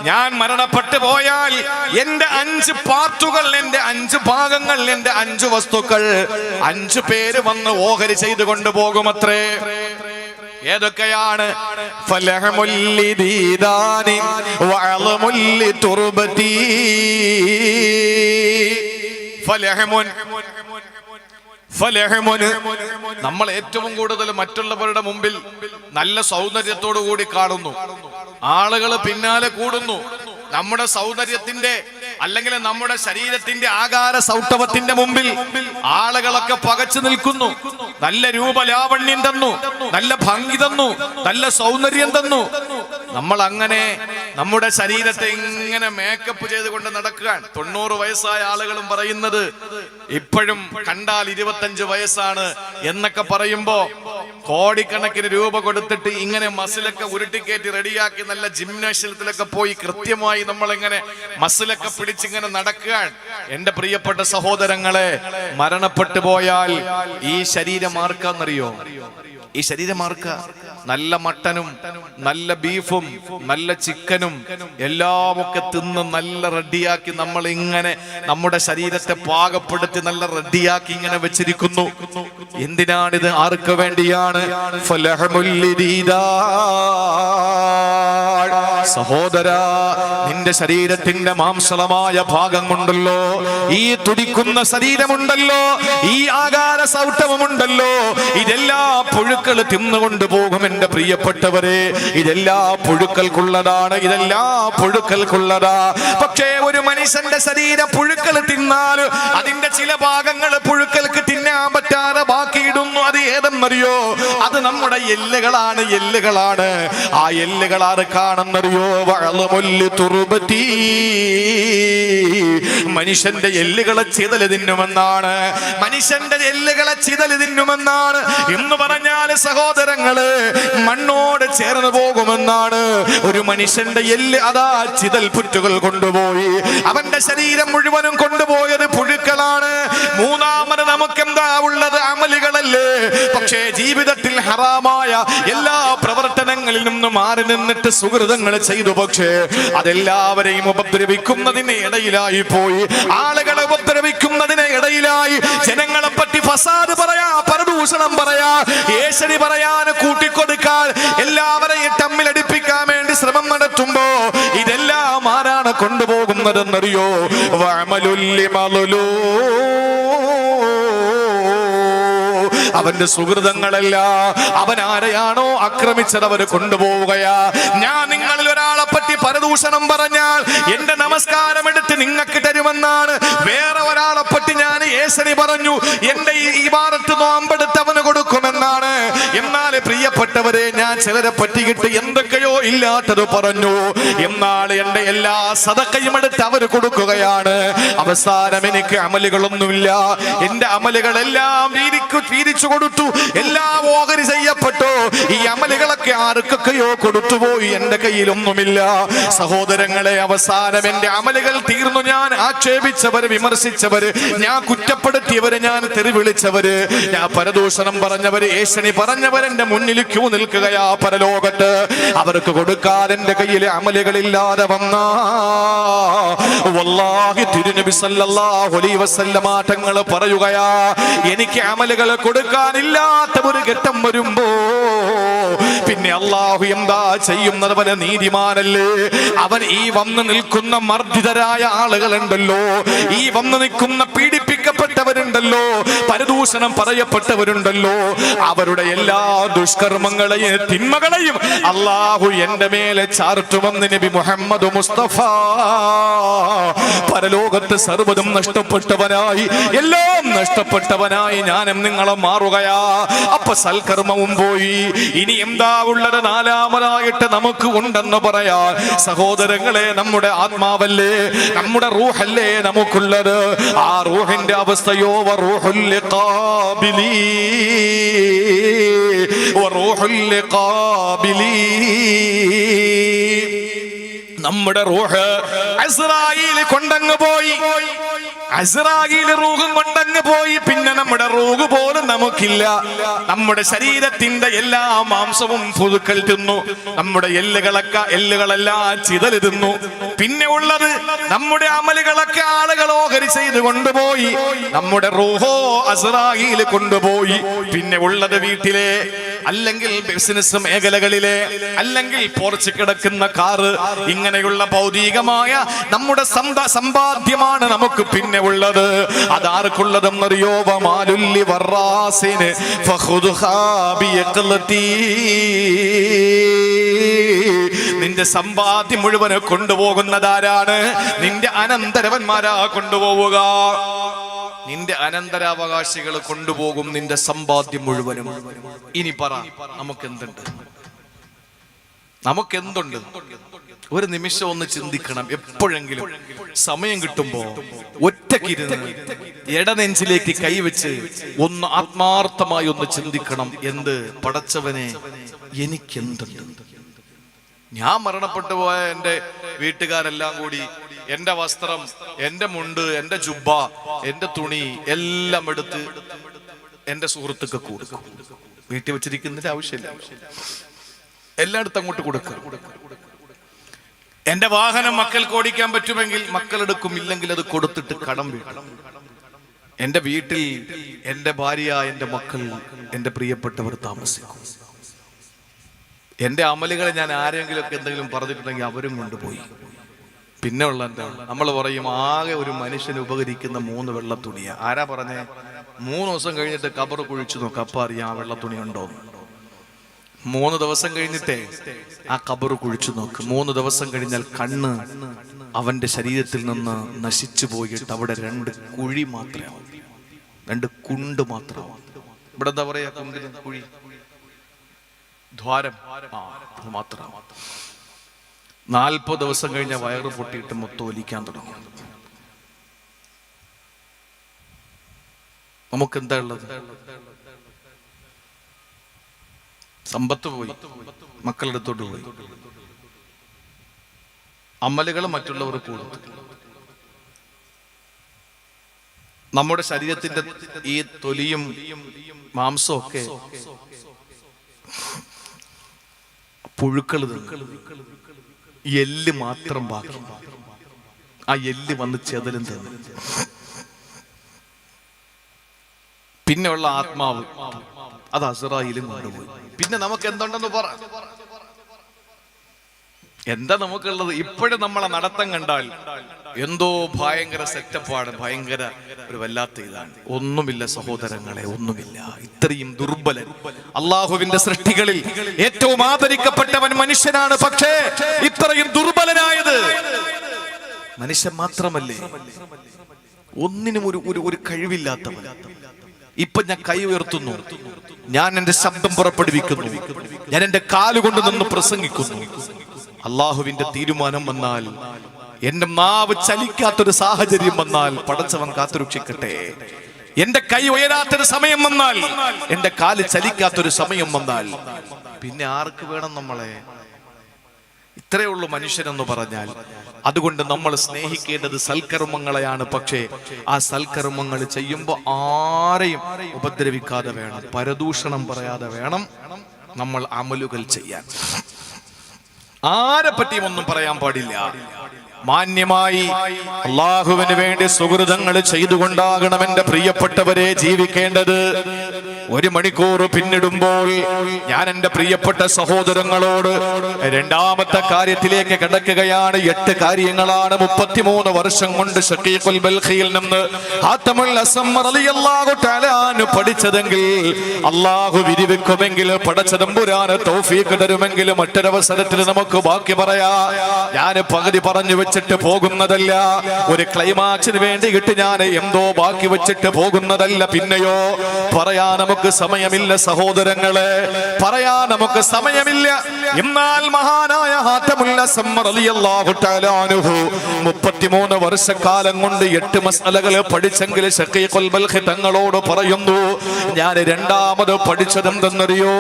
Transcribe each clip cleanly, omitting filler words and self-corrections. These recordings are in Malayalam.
ഞാൻ മരണപ്പെട്ടു പോയാൽ എന്റെ 5 പാർട്ടുകൾ, എന്റെ 5 ഭാഗങ്ങൾ, എന്റെ 5 വസ്തുക്കൾ 5 പേര് വന്ന് ഓഹരി ചെയ്തു കൊണ്ടുപോകുമത്രേ. ഏതൊക്കെയാണ്? നമ്മൾ ഏറ്റവും കൂടുതൽ മറ്റുള്ളവരുടെ മുമ്പിൽ നല്ല സൗന്ദര്യത്തോടു കൂടി കാണുന്നു, ആളുകൾ പിന്നാലെ കൂടുന്നു. നമ്മുടെ സൗന്ദര്യത്തിന്റെ അല്ലെങ്കിൽ നമ്മുടെ ശരീരത്തിന്റെ ആകാര സൗഷ്ഠവത്തിന്റെ മുമ്പിൽ ആളുകളൊക്കെ പകച്ചു നിൽക്കുന്നു. നല്ല രൂപലാവണ്യം തന്നു, നല്ല ഭംഗി തന്നു, നല്ല സൗന്ദര്യം തന്നു. നമ്മൾ അങ്ങനെ നമ്മുടെ ശരീരത്തെ ഇങ്ങനെ മേക്കപ്പ് ചെയ്തുകൊണ്ട് നടക്കുകയാണ്. 90 വയസ്സായ ആളുകളും പറയുന്നത് ഇപ്പോഴും കണ്ടാൽ 25 വയസ്സാണ് എന്നൊക്കെ പറയുമ്പോ കോടിക്കണക്കിന് രൂപ കൊടുത്തിട്ട് ഇങ്ങനെ മസിലൊക്കെ ഉരുട്ടിക്കയറ്റി റെഡിയാക്കി നല്ല ജിംനാഷ്യത്തിലൊക്കെ പോയി കൃത്യമായി നമ്മളിങ്ങനെ മസിലൊക്കെ പിടിച്ചിങ്ങനെ നടക്കുകയാണ്. എന്റെ പ്രിയപ്പെട്ട സഹോദരങ്ങളെ, മരണപ്പെട്ടു പോയാൽ ഈ ശരീരം ആർക്കാന്നറിയോ? ഈ ശരീരം ആർക്കാ? നല്ല മട്ടനും നല്ല ബീഫും നല്ല ചിക്കനും എല്ലാം ഒക്കെ തിന്ന് നല്ല റെഡിയാക്കി നമ്മൾ ഇങ്ങനെ നമ്മുടെ ശരീരത്തെ പാകപ്പെടുത്തി നല്ല റെഡിയാക്കി ഇങ്ങനെ വെച്ചിരിക്കുന്നു. എന്തിനാണിത്? ആർക്ക് വേണ്ടിയാണ്? സഹോദരാ, നിന്റെ ശരീരത്തിന്റെ മാംസളമായ ഭാഗമുണ്ടല്ലോ, ഈ തുടിക്കുന്ന ശരീരമുണ്ടല്ലോ, ഈ ആകാര സൗഷ്ഠവമുണ്ടല്ലോ, ഇതെല്ലാം പുഴുക്കൾ തിന്നുകൊണ്ട് പോകും. എന്റെ പ്രിയപ്പെട്ടവരെ, ഇതെല്ലാം പുഴുക്കൾക്കുള്ളതാണ്, ഇതെല്ലാം പുഴുക്കൾക്കുള്ളതാ. പക്ഷേ ഒരു മനുഷ്യന്റെ ശരീരം പുഴുക്കൾ തിന്നാൽ അതിന്റെ ചില ഭാഗങ്ങൾ പുഴുക്കൾക്ക് തിന്നാൻ പറ്റാതെ ബാക്കിയിടുന്നു. അത് ഏതെന്നറിയോ? അത് നമ്മുടെ എല്ലുകളാണ്, എല്ലുകളാണ്. ആ എല്ലുകൾ ആർക്കാണെന്നറിയോ? മനുഷ്യന്റെ എല്ലുകളെ ചിതല് തിന്നുമെന്നാണ്, മനുഷ്യന്റെ എല്ലുകളെ ചിതല് തിന്നുമെന്നാണ് എന്ന് പറഞ്ഞാൽ സഹോദരങ്ങള് മണ്ണോട് ചേർന്ന് പോകുമെന്നാണ്. ഒരു മനുഷ്യന്റെ എല്ല് അതാ ചിതൽ പുറ്റുകൾ കൊണ്ടുപോയി അവന്റെ ശരീരം മുഴുവനും കൊണ്ടുപോയത് പുഴുക്കളാണ്. മൂന്നാമത് നമുക്കെന്താ ഉള്ളത്? അമലുകളല്ലേ. പക്ഷേ ജീവിതത്തിൽ ഹറാമായ എല്ലാ പ്രവർത്തനങ്ങളിൽ നിന്നും മാറി നിന്നിട്ട് സുഹൃതങ്ങൾ ചെയ്തു. പക്ഷേ അതെല്ലാവരെയും ഉപദ്രവിക്കുന്നതിന് ഇടയിലായി പോയി, ആളുകളെ ഉപദ്രവിക്കുന്നതിന് ഇടയിലായി. ജനങ്ങളെ പറ്റി ഫസാദ് പറയാ, പരദൂഷണം പറയാ, ഏശരി പറയാൻ, കൂട്ടിക്കൊടുക്കാൻ, എല്ലാവരെയും തമ്മിലടിപ്പിക്കാൻ വേണ്ടി ശ്രമം നടത്തുമ്പോ ഇതെല്ലാം ആരാണ് കൊണ്ടുപോകുന്നതെന്നറിയോ? അവന്റെ സുഹൃതങ്ങളല്ല, അവൻ ആരെയാണോ ആക്രമിച്ചത് അവർ കൊണ്ടുപോവുകയാ. ഞാൻ നിങ്ങളിൽ ഒരാളെ പറ്റി പരദൂഷണം പറഞ്ഞാൽ എന്റെ നമസ്കാരം എടുത്ത് നിങ്ങൾക്ക് തരുമെന്നാണ്. വേറെ ഒരാളെ പറ്റി ഞാൻ ഏശനി പറഞ്ഞു, എന്റെ ഈ ഇബാദത്ത് നോമ്പെടുത്ത് അവന് കൊടുക്കുമെന്നാണ്. എന്നാൽ പ്രിയപ്പെട്ടവരെ, ഞാൻ ചിലരെ പറ്റിയിട്ട് എന്തൊക്കെയോ ഇല്ലാത്തത് പറഞ്ഞു. എന്നാൽ എന്റെ എല്ലാ സദഖയും എടുത്ത് അവര് കൊടുക്കുകയാണ്. അവസാനം എനിക്ക് അമലുകളൊന്നുമില്ല, എന്റെ അമലുകളെല്ലാം വീതിച്ചു കൊടുത്തു, എല്ലാം ഓഹരി ചെയ്യപ്പെട്ടു. ഈ അമലുകളൊക്കെ ആർക്കൊക്കെയോ കൊടുത്തുപോയി, എന്റെ കയ്യിലൊന്നുമില്ല. സഹോദരങ്ങളെ, അവസാനം എന്റെ അമലുകൾ തീർന്നു. ഞാൻ ആക്ഷേപിച്ചവര്, വിമർശിച്ചവര്, ഞാൻ കുറ്റപ്പെടുത്തിയവര്, ഞാൻ തെറിവിളിച്ചവര്, ഞാൻ പരദൂഷണം പറഞ്ഞവര്, ഏശനി പറഞ്ഞവര് എന്റെ മുന്നിൽ ക്യൂ നിൽക്കുകയാ പരലോകത്ത്. അവർക്ക് കൊടുക്കാൻ എന്റെ കയ്യിൽ അമലുകളില്ലാതെ വന്നാ വല്ലാഹി തിരുനബി സല്ലല്ലാഹു അലൈഹി വസല്ലമ തങ്ങൾ പറയുകയാ, എനിക്ക് അമലുകൾ കൊടുക്കാനില്ലാത്ത ഒരു ഘട്ടം വരുമ്പോ പിന്നെ അല്ലാഹു എന്താ ചെയ്യുന്നത്? അവന് നീതിമാനല്ലേ. അവൻ ഈ വന്ന് നിൽക്കുന്ന മർദ്ദിതരായ ആളുകളുണ്ടല്ലോ, ഈ വന്ന് നിൽക്കുന്ന പീഡിപ്പിക്കപ്പെട്ടവരുണ്ടല്ലോ, പരദൂഷണം പറയപ്പെട്ടവരുണ്ടല്ലോ, അവരുടെ എല്ലാ ദുഷ്കർമ്മങ്ങളെയും തിന്മകളെയും അല്ലാഹു എന്റെ മേലെ ചാർത്തുമെന്ന് നബി മുഹമ്മദ് മുസ്തഫ. പരലോകത്ത് സർവ്വതും നഷ്ടപ്പെട്ടവനായി, എല്ലാം നഷ്ടപ്പെട്ടവനായി ഞാനും നിങ്ങളും മാറുകയാ. അപ്പൊ സൽക്കർമ്മവും പോയി. ഇനി എന്താ ഉള്ളത്? നാലാമതായിട്ട് നമുക്ക് ഉണ്ടെന്ന് പറയാ സഹോദരങ്ങളെ, നമ്മുടെ ആത്മാവല്ലേ, നമ്മുടെ റൂഹല്ലേ നമുക്കുള്ളത്. ആ റൂഹിന്റെ അവസ്ഥയോ വറൂഹുൽ ലിഖാബിലി, വറൂഹുൽ ലിഖാബിലി. നമ്മുടെ റൂഹ് അസ്രായീൽ കൊണ്ടങ്ങ് പോയി. അസ്റായീൽ റൂഹും കൊണ്ടങ്ങ് പോയി. പിന്നെ നമ്മുടെ റൂഹ് പോലും നമുക്കില്ല. നമ്മുടെ ശരീരത്തിന്റെ എല്ലാ മാംസവും പുഴുക്കൾ തിന്നു. നമ്മുടെ എല്ലുകളെല്ലാം ചിതല് തിന്നു. പിന്നെ ഉള്ളത് നമ്മുടെ അമലുകളൊക്കെ ആളുകൾ ഓഹരി ചെയ്ത് കൊണ്ടുപോയി. നമ്മുടെ റൂഹോ അസ്റായീൽ കൊണ്ടുപോയി. പിന്നെ ഉള്ളത് വീട്ടിലെ, അല്ലെങ്കിൽ ബിസിനസ് മേഖലകളിലെ, അല്ലെങ്കിൽ പോർച്ച് കിടക്കുന്ന കാറ്, ഇങ്ങനെയുള്ള ഭൗതികമായ നമ്മുടെ സമ്പാദ്യമാണ് നമുക്ക് പിന്നെ ഉള്ളത്. അതാർക്കുള്ളതെന്നറിയോ? വമാലുല്ലി വറാസിന് ഫഖുദ്ഹാ ബിയഖ്ലതി. നിന്റെ സമ്പാദ്യം മുഴുവൻ കൊണ്ടുപോകുന്നതാരാണ്? നിന്റെ അനന്തരവന്മാരാ കൊണ്ടുപോവുക. നിന്റെ അനന്തരാവകാശികൾ കൊണ്ടുപോകും നിന്റെ സമ്പാദ്യം മുഴുവനും. ഇനി പറ, നമുക്കെന്തുണ്ട്? ഒരു നിമിഷം ഒന്ന് ചിന്തിക്കണം. എപ്പോഴെങ്കിലും സമയം കിട്ടുമ്പോ ഒറ്റക്കിരുന്ന് ഇടനെഞ്ചിലേക്ക് കൈവച്ച് ഒന്ന് ആത്മാർത്ഥമായി ഒന്ന് ചിന്തിക്കണം. എന്ത് പടച്ചവനെ, എനിക്കെന്തുണ്ട്? ഞാൻ മരണപ്പെട്ടു പോയ എൻ്റെ വീട്ടുകാരെല്ലാം കൂടി എന്റെ വസ്ത്രം, എന്റെ മുണ്ട്, എന്റെ ജുബ്ബ, എന്റെ തുണി എല്ലാം എടുത്ത് എന്റെ സുഹൃത്തുക്കൾ കൊടുക്കും. വീട്ടിൽ വെച്ചിരിക്കുന്നതിന്റെ ആവശ്യമില്ല, എല്ലായിടത്തും അങ്ങോട്ട് കൊടുക്കുക. എന്റെ വാഹനം മക്കൾക്ക് ഓടിക്കാൻ പറ്റുമെങ്കിൽ മക്കളെടുക്കും, ഇല്ലെങ്കിൽ അത് കൊടുത്തിട്ട് കടം വീട്ടും. എന്റെ വീട്ടിൽ എന്റെ ഭാര്യ, എന്റെ മക്കൾ, എന്റെ പ്രിയപ്പെട്ടവർ താമസിക്കും. എന്റെ അമലുകളെ ഞാൻ ആരെങ്കിലും ഒക്കെ എന്തെങ്കിലും പറഞ്ഞിട്ടുണ്ടെങ്കിൽ അവരും കൊണ്ടുപോയി. പിന്നെ ഉള്ള എന്താണ്? നമ്മൾ പറയും ആകെ ഒരു മനുഷ്യന് ഉപകരിക്കുന്ന 3 വെള്ള തുണിയാ. ആരാ പറഞ്ഞേ? 3 ദിവസം കഴിഞ്ഞിട്ട് കബർ കുഴിച്ചു നോക്ക്, അപ്പൊ അറിയാം ആ വെള്ള തുണി ഉണ്ടോ. 3 ദിവസം കഴിഞ്ഞിട്ടേ ആ കബർ കുഴിച്ചു നോക്ക്. 3 ദിവസം കഴിഞ്ഞാൽ കണ്ണ് അവന്റെ ശരീരത്തിൽ നിന്ന് നശിച്ചു പോയിട്ട് അവിടെ 2 കുഴി മാത്രമാവും, 2 കുണ്ട് മാത്രമാവും. ഇവിടെ എന്താ പറയാ? കുണ്ടിന് കുഴി, ദ്വാരം മാത്രം. 40 ദിവസം കഴിഞ്ഞ വയറ് പൊട്ടിയിട്ട് മൊത്തം ഒലിക്കാൻ തുടങ്ങും. നമുക്കെന്താ ഉള്ളത്? സമ്പത്ത് പോയി, മക്കളെടുത്തോട്ട് പോയി, അമലുകൾ മറ്റുള്ളവർ കൊടുത്തു. നമ്മുടെ ശരീരത്തിന്റെ ഈ തൊലിയും മാംസവും ഒക്കെ പുഴുക്കൾ തിന്നു. എല്ല് മാത്രം ബാക്കി. ആ എല്ല് വന്ന് ചെതലും തിന്നു. പിന്നെ ഉള്ള ആത്മാവ് അത് അസ്റായീലും കൊണ്ടുപോയി. പിന്നെ നമുക്ക് എന്തുണ്ടെന്ന് പറ. എന്താ നമുക്കുള്ളത്? ഇപ്പോഴും നമ്മളെ നടത്തം കണ്ടാൽ എന്തോ ഭയങ്കര സെറ്റപ്പാണ്, ഭയങ്കര ഒരു വല്ലാത്ത ഇതാണ്. ഒന്നുമില്ല സഹോദരങ്ങളെ, ഒന്നുമില്ല. ഇത്രയും ദുർബലൻ. അള്ളാഹുവിന്റെ സൃഷ്ടികളിൽ ഏറ്റവും ആദരിക്കപ്പെട്ടവൻ മനുഷ്യനാണ്. പക്ഷേ ഇത്രയും ദുർബലനായത് മനുഷ്യൻ മാത്രമല്ലേ? ഒന്നിനും ഒരു കഴിവില്ലാത്തവൻ. ഇപ്പൊ ഞാൻ കൈ ഉയർത്തുന്നു, ഞാൻ എന്റെ ശബ്ദം പുറപ്പെടുവിക്കുന്നു, ഞാൻ എന്റെ കാലുകൊണ്ട് നിന്ന് പ്രസംഗിക്കുന്നു. അള്ളാഹുവിന്റെ തീരുമാനം വന്നാൽ, എന്റെ നാവ് ചലിക്കാത്തൊരു സാഹചര്യം വന്നാൽ പടച്ചവൻ കാത്തുരക്ഷിക്കട്ടെ. എന്റെ കൈ ഉയരാത്തൊരു സമയം വന്നാൽ, എന്റെ കാല് ചലിക്കാത്തൊരു സമയം വന്നാൽ, പിന്നെ ആർക്ക് വേണം നമ്മളെ? ഇത്രയേ ഉള്ളൂ മനുഷ്യനെന്ന് പറഞ്ഞാൽ. അതുകൊണ്ട് നമ്മൾ സ്നേഹിക്കേണ്ടത് സൽക്കർമ്മങ്ങളെയാണ്. പക്ഷേ ആ സൽക്കർമ്മങ്ങൾ ചെയ്യുമ്പോൾ ആരെയും ഉപദ്രവിക്കാതെ വേണം, പരദൂഷണം പറയാതെ വേണം നമ്മൾ അമലുകൾ ചെയ്യാൻ. ആരെ പറ്റിയും ഒന്നും പറയാൻ പാടില്ല. മാന്യമായി അള്ളാഹുവിന് വേണ്ടി സുഹൃതങ്ങൾ ചെയ്തുകൊണ്ടാകണം എന്റെ പ്രിയപ്പെട്ടവരെ ജീവിക്കേണ്ടത്. 1 മണിക്കൂർ പിന്നിടുമ്പോൾ ഞാൻ എന്റെ പ്രിയപ്പെട്ട സഹോദരങ്ങളോട് രണ്ടാമത്തെ കാര്യത്തിലേക്ക് കടക്കുകയാണ്. 8 കാര്യങ്ങളാണ് 33 വർഷം കൊണ്ട് ശഖീഖുൽ ബൽഖിയിൽ നിന്ന് ഹാത്തമുൽ അസ്സം റളിയല്ലാഹു തആല അൻഹു പഠിച്ചതെങ്കിൽ, അള്ളാഹു വിരിവെക്കുമെങ്കിൽ, പടച്ചതമ്പുരാന് തൗഫീഖ് തരുമെങ്കിൽ മറ്റൊരവസരത്തിൽ നമുക്ക് ബാക്കി പറയാ. ഞാൻ പകുതി പറഞ്ഞു വെച്ചിട്ട് പോകുന്നതല്ല, ഒരു ക്ലൈമാക്സിന് വേണ്ടിയിട്ട് ഞാൻ എന്തോ ബാക്കി വെച്ചിട്ട് പോകുന്നതല്ല. പിന്നെയോ പറയാൻ നമുക്ക് സമയമില്ല സഹോദരങ്ങളെ, പറയാൻ നമുക്ക് സമയമില്ല. എന്നാൽ മഹാനായ ഹാത്തമുൽ അസ്സം റളിയല്ലാഹു തആല അൻഹു 33 വർഷക്കാലം കൊണ്ട് 8 മസ്അലകൾ പഠിച്ചെങ്കിൽ ശഖീഖുൽ ബൽഖി തങ്ങളോട് പറയുന്നു, ഞാൻ രണ്ടാമത് പഠിച്ചതെന്തെന്നറിയോ?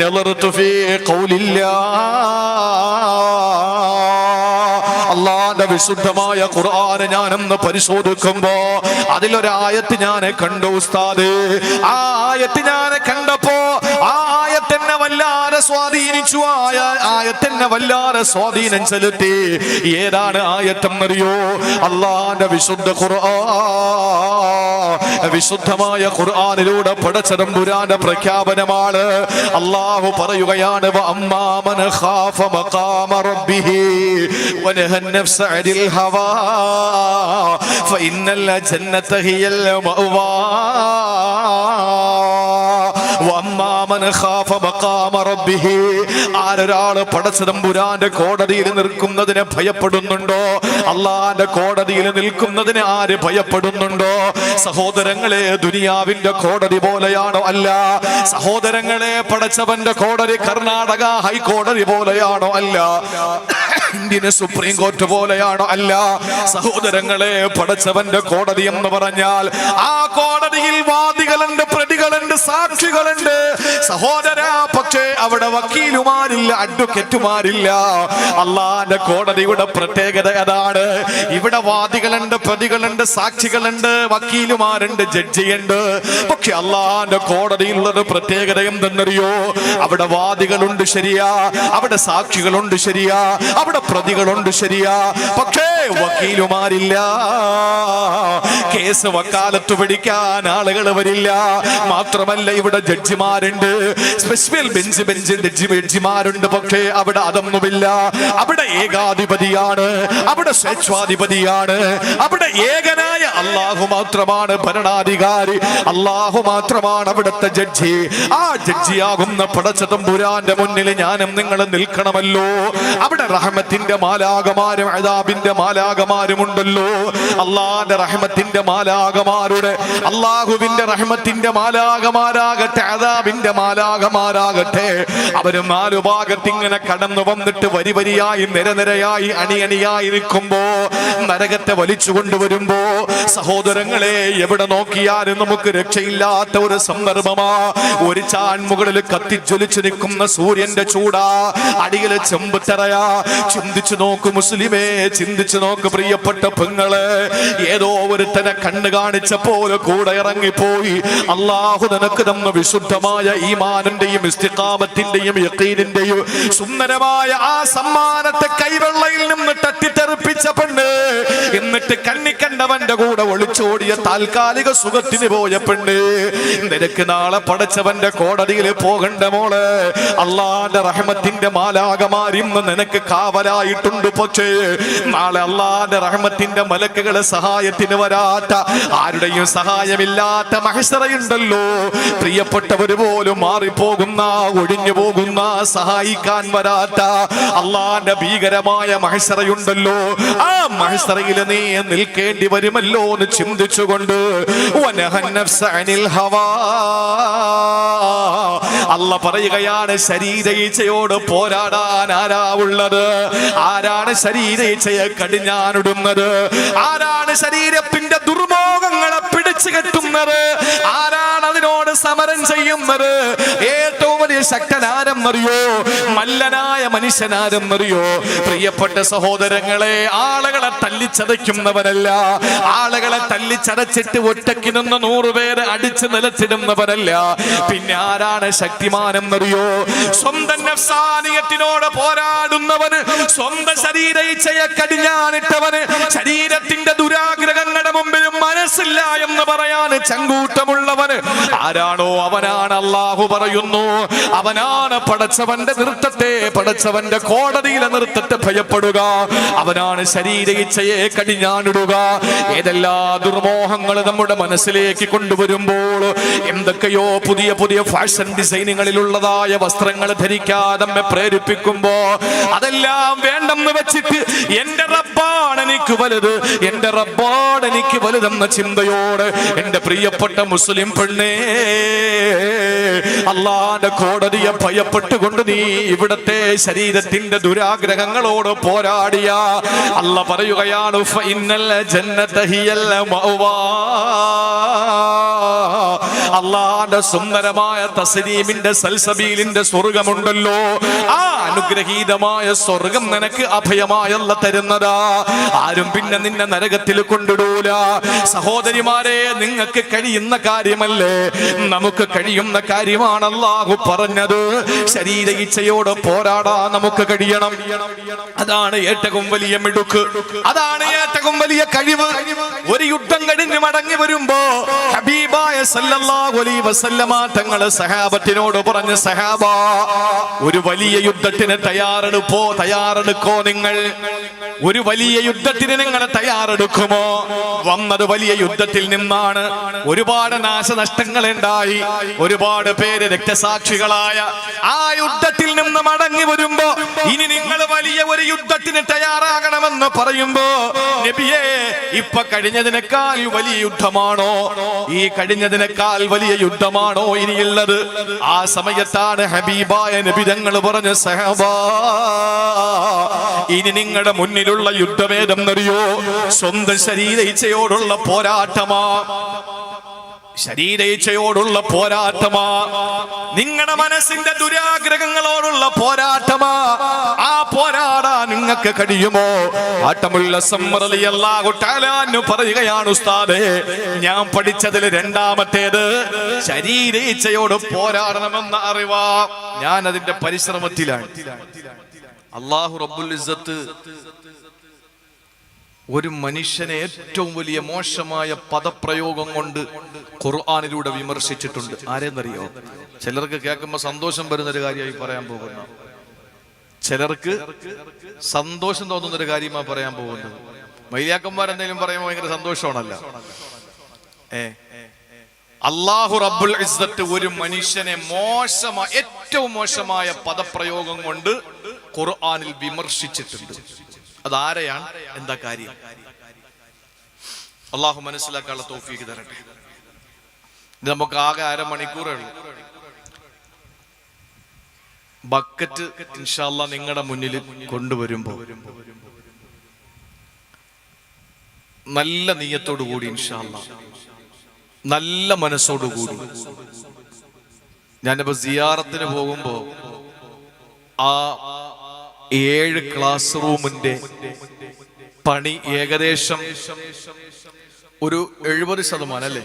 നളറതു ഫീ ഖൗലില്ലാ, അള്ളാന്റെ വിശുദ്ധമായ ഖുർആൻ ഞാനൊന്ന് പരിശോധിക്കുമ്പോ അതിലൊരായത്ത് ഞാൻ കണ്ടു ഉസ്താദ്. ആ ആയത്ത് ഞാൻ കണ്ടപ്പോ ആ ആയത്തെന്നെ വല്ലാതെ സ്വാധീനിച്ചു. ആയത്തെന്നെ വല്ലാതെ സ്വാധീനം ചെലുത്തി. ഏതാണ് ആയത്തെന്നറിയോ? അള്ളാന്റെ വിശുദ്ധ ഖുർആൻ. വിശുദ്ധമായ ഖുർആനിലൂടെ പടച്ചതമ്പുരാന്റെ പ്രഖ്യാപനമാണ്. അള്ളാഹു പറയുകയാണ്, വഅമ്മാ മൻ ഖാഫ മഖാമ റബ്ബിഹി വനഹൻ നഫ്സ അനിൽ ഹവാ ഫഇന്നൽ ജന്നത ഹിയൽ മഅവാ. വഅമ്മാ മൻ ഖാഫ മഖാമ റബ്ബിഹി, ആരൊരാള് പടച്ചതമ്പുരാന്റെ കോടതിയിൽ നിൽക്കുന്നതിനെ ഭയപ്പെടുന്നുണ്ടോ? അള്ളാന്റെ കോടതിയിൽ നിൽക്കുന്നതിന് ആര് ഭയപ്പെടുന്നുണ്ടോ? സഹോദരങ്ങളെ, ദുനിയാവിന്റെ കോടതി പോലെയാണോ? അല്ല. സഹോദരങ്ങളെ, പടച്ചവന്റെ കോടതി കർണാടക ഹൈക്കോടതി പോലെയാണോ? അല്ല. ഇന്ത്യൻ സുപ്രീം കോർട്ട് പോലെയാണോ? അല്ല. സഹോദരങ്ങളെ, പടച്ചവന്റെ കോടതി എന്ന് പറഞ്ഞാൽ ആ കോടതിയിൽ വാദികളുണ്ട്, പ്രതികളുണ്ട്, സാക്ഷികളുണ്ട് സഹോദര. പക്ഷേ അവിടെ വക്കീലുമാരില്ല, അഡ്വക്കേറ്റുമാരില്ല. അള്ളാന്റെ കോടതിയുടെ പ്രത്യേകത അതാണ്. ഇവിടെ വാദികളുണ്ട്, പ്രതികളുണ്ട്, സാക്ഷികളുണ്ട്, വക്കീലുമാരുണ്ട്, ജഡ്ജിയുണ്ട്. പക്ഷെ അള്ളാന്റെ കോടതിയിലുള്ളത് പ്രത്യേകത എന്തെന്നറിയോ? അവിടെ വാദികളുണ്ട്, ശരിയാ. അവിടെ സാക്ഷികളുണ്ട്, ശരിയാ. അവിടെ പ്രതികളുണ്ട്, ശരിയാ. പക്ഷേ വക്കീലുമാരില്ല. കേസ് വക്കാലത്ത് പിടിക്കാൻ ആളുകൾ വരില്ല. മാത്രമല്ല ഇവിടെ ജഡ്ജിമാരുണ്ട്, സ്പെഷ്യൽ ബെഞ്ച് ജഡ്ജിമാരുണ്ട്. പക്ഷേ അവിടെ അതൊന്നുമില്ല. അവിടെ ഏകാധിപതിയാണ്, അവിടെ സ്വേച്ഛാധിപതിയാണ്. അവിടെ ഏകനായ അള്ളാഹു മാത്രമാണ് ഭരണാധികാരി. അള്ളാഹു മാത്രമാണ് അവിടുത്തെ ജഡ്ജി. ആ ജഡ്ജിയാകുന്ന പടച്ചതമ്പുരാന്റെ മുന്നിൽ ഞാനും നിങ്ങൾ നിൽക്കണമല്ലോ. അവിടെ റഹ്മത്തിന്റെ മാലാകമാരും അദാബിന്റെ മാലാകമാരും ഉണ്ടല്ലോ. അള്ളാന്റെ റഹ്മത്തിന്റെ മാലാകമാരുടെ, അള്ളാഹുവിന്റെ റഹ്മത്തിന്റെ മാലാകമാരാകട്ടെ, അദാബിന്റെ മാലാകമാരാകട്ടെ, അവര് നാലു ഭാഗത്തിങ്ങനെ കടന്നു വന്നിട്ട് വരി വരിയായി നിരനിരയായി അണിയണിയായി നിൽക്കുമ്പോ, നരകത്തെ വലിച്ചു കൊണ്ടുവരുമ്പോ, സഹോദരങ്ങളെ, എവിടെ നോക്കിയാലും നമുക്ക് രക്ഷയില്ലാത്ത ഒരു സന്ദർഭമാ. ഒരു ചാൻമുകളിൽ കത്തിജ്വലിച്ചു നിൽക്കുന്ന സൂര്യന്റെ ചൂടാ, അടിയില് ചെമ്പുത്തറയാ. ചിന്തിച്ചു നോക്ക് മുസ്ലിമേ, ചിന്തിച്ചു നോക്ക് പ്രിയപ്പെട്ട പെങ്ങള്. ഏതോ ഒരുത്തനെ കണ്ണു കാണിച്ച പോലെ കൂടെ ഇറങ്ങിപ്പോയി. അള്ളാഹു നിനക്ക് തന്ന വിശുദ്ധമായ ഈമാനിന്റെയും ഇസ്തിഖാമത്തിന്റെയും യഖീനിന്റെയും സുന്ദരമായ ആ സമ്മാനത്തെ കൈവെള്ളയിൽ നിന്ന് തട്ടിത്തെറിപ്പിച്ച പെണ്ണ്, എന്നിട്ട് കണ്ണിക്കണ്ടവന്റെ കൂടെ ഒളിച്ചോടിയ താൽക്കാലിക സുഖത്തിന് പോയ പെണ്ണ്, നിനക്ക് നാളെ പടച്ചവന്റെ കോടതിയിൽ പോകണ്ട മോള്. അള്ളാന്റെ റഹ്മത്തിന്റെ മാലാകമാരിന്ന് നിനക്ക് കാവലായിട്ടുണ്ട്. പക്ഷേ നാളെ അള്ളാന്റെ റഹ്മത്തിന്റെ മലക്കുകളെ സഹായത്തിന് വരാത്ത, ആരുടെയും സഹായമില്ലാത്ത മഹ്ശറയുണ്ടല്ലോ. പ്രിയപ്പെട്ടവര് പോലും മാറിപ്പോകുന്ന, ഒഴിഞ്ഞു പോകുന്ന, സഹായിക്കാൻ വരാത്ത അള്ളാന്റെ ഭീകരമായ മഹ്ശറയുണ്ടല്ലോ. ആ മഹ്ശറയിൽ നീ നിൽക്കേണ്ടി വരുമല്ലോ എന്ന് ചിന്തിച്ചുകൊണ്ട് അല്ല പറയുകയാണ്, ശരീരയിച്ചയോട് പോരാടാൻ ആരാ ഉള്ളത്? ആരാണ് ശരീരയിച്ചയെ കടിഞ്ഞാനിടുന്നത്? ആരാണ് ശരീരത്തിന്റെ ദുർമോഹങ്ങളെ പിടിച്ചു കെട്ടുന്നത്? ആരാണ് അതിനോട് സമരം ചെയ്യുന്നത്? ഏറ്റവും വലിയ ശക്തനാരെന്നറിയോ? മല്ലനായ മനുഷ്യനാരെന്നറിയോ? പ്രിയപ്പെട്ട സഹോദരങ്ങളെ, ആളുകളെ തല്ലിച്ചതയ്ക്കുന്നവനല്ല, ആളുകളെ തല്ലിച്ചതച്ചിട്ട് ഒറ്റയ്ക്ക് നിന്ന് 100 പേര് അടിച്ച് നിലത്തിടുന്നവനല്ല. പിന്നെ ആരാണ് ശക്തിമാനെന്നറിയോ? സ്വന്തം നഫ്സാനിയത്തിനോട് പോരാടുന്നവന്, സ്വന്തം ശരീരയിച്ചയെ കടിഞ്ഞാനിട്ടവന്, ശരീരത്തിന്റെ ദുരാഗ്രഹങ്ങളുടെ മുമ്പിൽ മനസ്സില്ല എന്ന് പറയാൻ ചങ്കൂറ്റമുള്ളവന് ആരാണോ അവനാണ് അല്ലാഹു പറയുന്നു, അവനാണ് പടച്ചവന്റെ നൃത്തത്തെ, പടച്ചവന്റെ കോടതിയിലെ നൃത്തത്തെ ഭയപ്പെടുക. അവനാണ് ശരീരയിച്ചയെ കടിഞ്ഞാനിടുക. ഏതെല്ലാ ദുർമോഹങ്ങൾ നമ്മുടെ മനസ്സിലേക്ക് കൊണ്ടുവരുമ്പോൾ, എന്തൊക്കെയോ പുതിയ പുതിയ ഫാഷൻ ഡിസൈനുകളിലുള്ളതായ വസ്ത്രങ്ങൾ ധരിക്കാതെ നമ്മെ പ്രേരിപ്പിക്കുമ്പോ, അതെല്ലാം വേണ്ടെന്ന് വെച്ചിട്ട് എന്റെ റബ്ബാണ് എനിക്ക് എനിക്ക് വലുത്, എന്റെ റബ്ബാണ് എനിക്ക് വലുതെന്ന ചിന്തയോടെ എന്റെ പ്രിയപ്പെട്ട മുസ്ലിം പെണ്ണേ, അള്ളാന്റെ കോടതിയെ ഭയപ്പെട്ടുകൊണ്ട് നീ ഇവിടത്തെ ശരീരത്തിന്റെ ദുരാഗ്രഹങ്ങളോട് പോരാടിയ അല്ല പറയുകയാണ്, ഫഇന്നൽ ജന്നത ഹിയൽ മഅവാ. അള്ളാന്റെ സുന്ദരമായ തസ്ലീമിന്റെ സൽസബീലിന്റെ സ്വർഗമുണ്ടല്ലോ, ആ അനുഗ്രഹീതമായ സ്വർഗം നിനക്ക് അഭയമായല്ല തരുന്നതാ. ആരും പിന്നെ നിന്നെ നരകത്തിൽ കൊണ്ടിടൂല. സഹോദരിമാരെ, നിങ്ങൾക്ക് കഴിയുന്ന കാര്യമല്ലേ, നമുക്ക് കഴിയുന്ന കാര്യമാണ് അല്ലാഹു പറഞ്ഞത്. ശരീര ഇച്ഛയോട് പോരാടാ നമുക്ക് കഴിയണം. അതാണ് ഏറ്റവും വലിയ മിടുക്ക്, അതാണ് ഏറ്റവും വലിയ കഴിവ്. ഒരു യുദ്ധം കഴിഞ്ഞ് മടങ്ങി വരുമ്പോ ഹബീബായ സല്ലല്ലാഹു അലൈഹി വസല്ലമ തങ്ങൾ സഹാബത്തിനോട് പറഞ്ഞു, സഹാബ, ഒരു വലിയ യുദ്ധത്തിന് തയ്യാറെടുക്കോ നിങ്ങൾ? ഒരു വലിയ യുദ്ധത്തിന് നിങ്ങൾ തയ്യാറെടുക്കുമോ? വന്നത് വലിയ യുദ്ധത്തിൽ നിന്നാണ്. ഒരുപാട് നാശനഷ്ടങ്ങൾ ഉണ്ടായി, ഒരുപാട് പേര് രക്തസാക്ഷികളായ ആ യുദ്ധത്തിൽ നിന്ന് മടങ്ങി വരുമ്പോ ഇനി നിങ്ങൾ വലിയ ഒരു യുദ്ധത്തിന് തയ്യാറാകണമെന്ന് പറയുമ്പോ, നബിയേ, ഇപ്പൊ കഴിഞ്ഞതിനേക്കാൾ വലിയ യുദ്ധമാണോ? ഈ കഴിഞ്ഞതിനേക്കാൾ വലിയ യുദ്ധമാണോ ഇനിയുള്ളത്? ആ സമയത്താണ് ഹബീബായ നബി തങ്ങൾ പറഞ്ഞ, സഹബാ, ഇനി നിങ്ങളുടെ മുന്നിലുള്ള യുദ്ധമേതെന്നറിയോ? സ്വന്തം ശരീര ഇച്ഛയോടുള്ള പോരാട്ടമാ. ശരീര ഇച്ഛയോടുള്ള പോരാട്ടമാ, നിങ്ങളുടെ മനസ്സിന്റെ ദുരാഗ്രഹങ്ങളോടുള്ള പോരാട്ടമാ. ആ പോരാടാൻ നിങ്ങൾക്ക് കഴിയുമോ? ആട്ടമുള്ള റളിയല്ലാഹു തആല അൻഹു പറയുകയാണ്, ഉസ്താദേ, ഞാൻ പഠിച്ചതിൽ രണ്ടാമത്തേത് ശരീര ഇച്ഛയോട് പോരാടണമെന്ന അറിവാ. ഞാൻ അതിന്റെ പരിശ്രമത്തിലാണ്. അല്ലാഹു റബ്ബുൽ ഇസ്സത്ത് ഒരു മനുഷ്യനെ ഏറ്റവും വലിയ മോശമായ പദപ്രയോഗം കൊണ്ട് ഖുർആനിലൂടെ വിമർശിച്ചിട്ടുണ്ട്. ആരെന്നറിയോ? ചിലർക്ക് കേൾക്കുമ്പോൾ സന്തോഷം വരുന്നൊരു കാര്യമായി പറയാൻ പോകുന്നു, ചിലർക്ക് സന്തോഷം തോന്നുന്നൊരു കാര്യമാണ് പറയാൻ പോകുന്നത്. മൈലിയാക്കന്മാരെന്തെങ്കിലും പറയുമ്പോൾ ഭയങ്കര സന്തോഷമാണല്ലോ. അല്ലാഹു റബ്ബുൽ ഇസ്സത്ത് ഒരു മനുഷ്യനെ ഏറ്റവും മോശമായ പദപ്രയോഗം കൊണ്ട് ഖുർആനിൽ വിമർശിച്ചിട്ടുണ്ട്. അതാരെയാണ്? എന്താ കാര്യം? അള്ളാഹു മനസ്സിലാക്കാനുള്ള തൗഫീഖ് തരട്ടെ. ഇത് നമുക്ക് ആകെ അരമണിക്കൂറേ ഉള്ളൂ. ബക്കറ്റ് ഇൻഷാ അല്ലാഹ് നിങ്ങളുടെ മുന്നിൽ കൊണ്ടുവരുമ്പോ നല്ല നിയ്യത്തോടു കൂടി, ഇൻഷാ അല്ലാഹ് നല്ല മനസ്സോടുകൂടി. ഞാനിപ്പോ സിയാറത്തിന് പോകുമ്പോ ആ 7 ക്ലാസ് റൂമിന്റെ പണി ഏകദേശം ഒരു 70% അല്ലേ,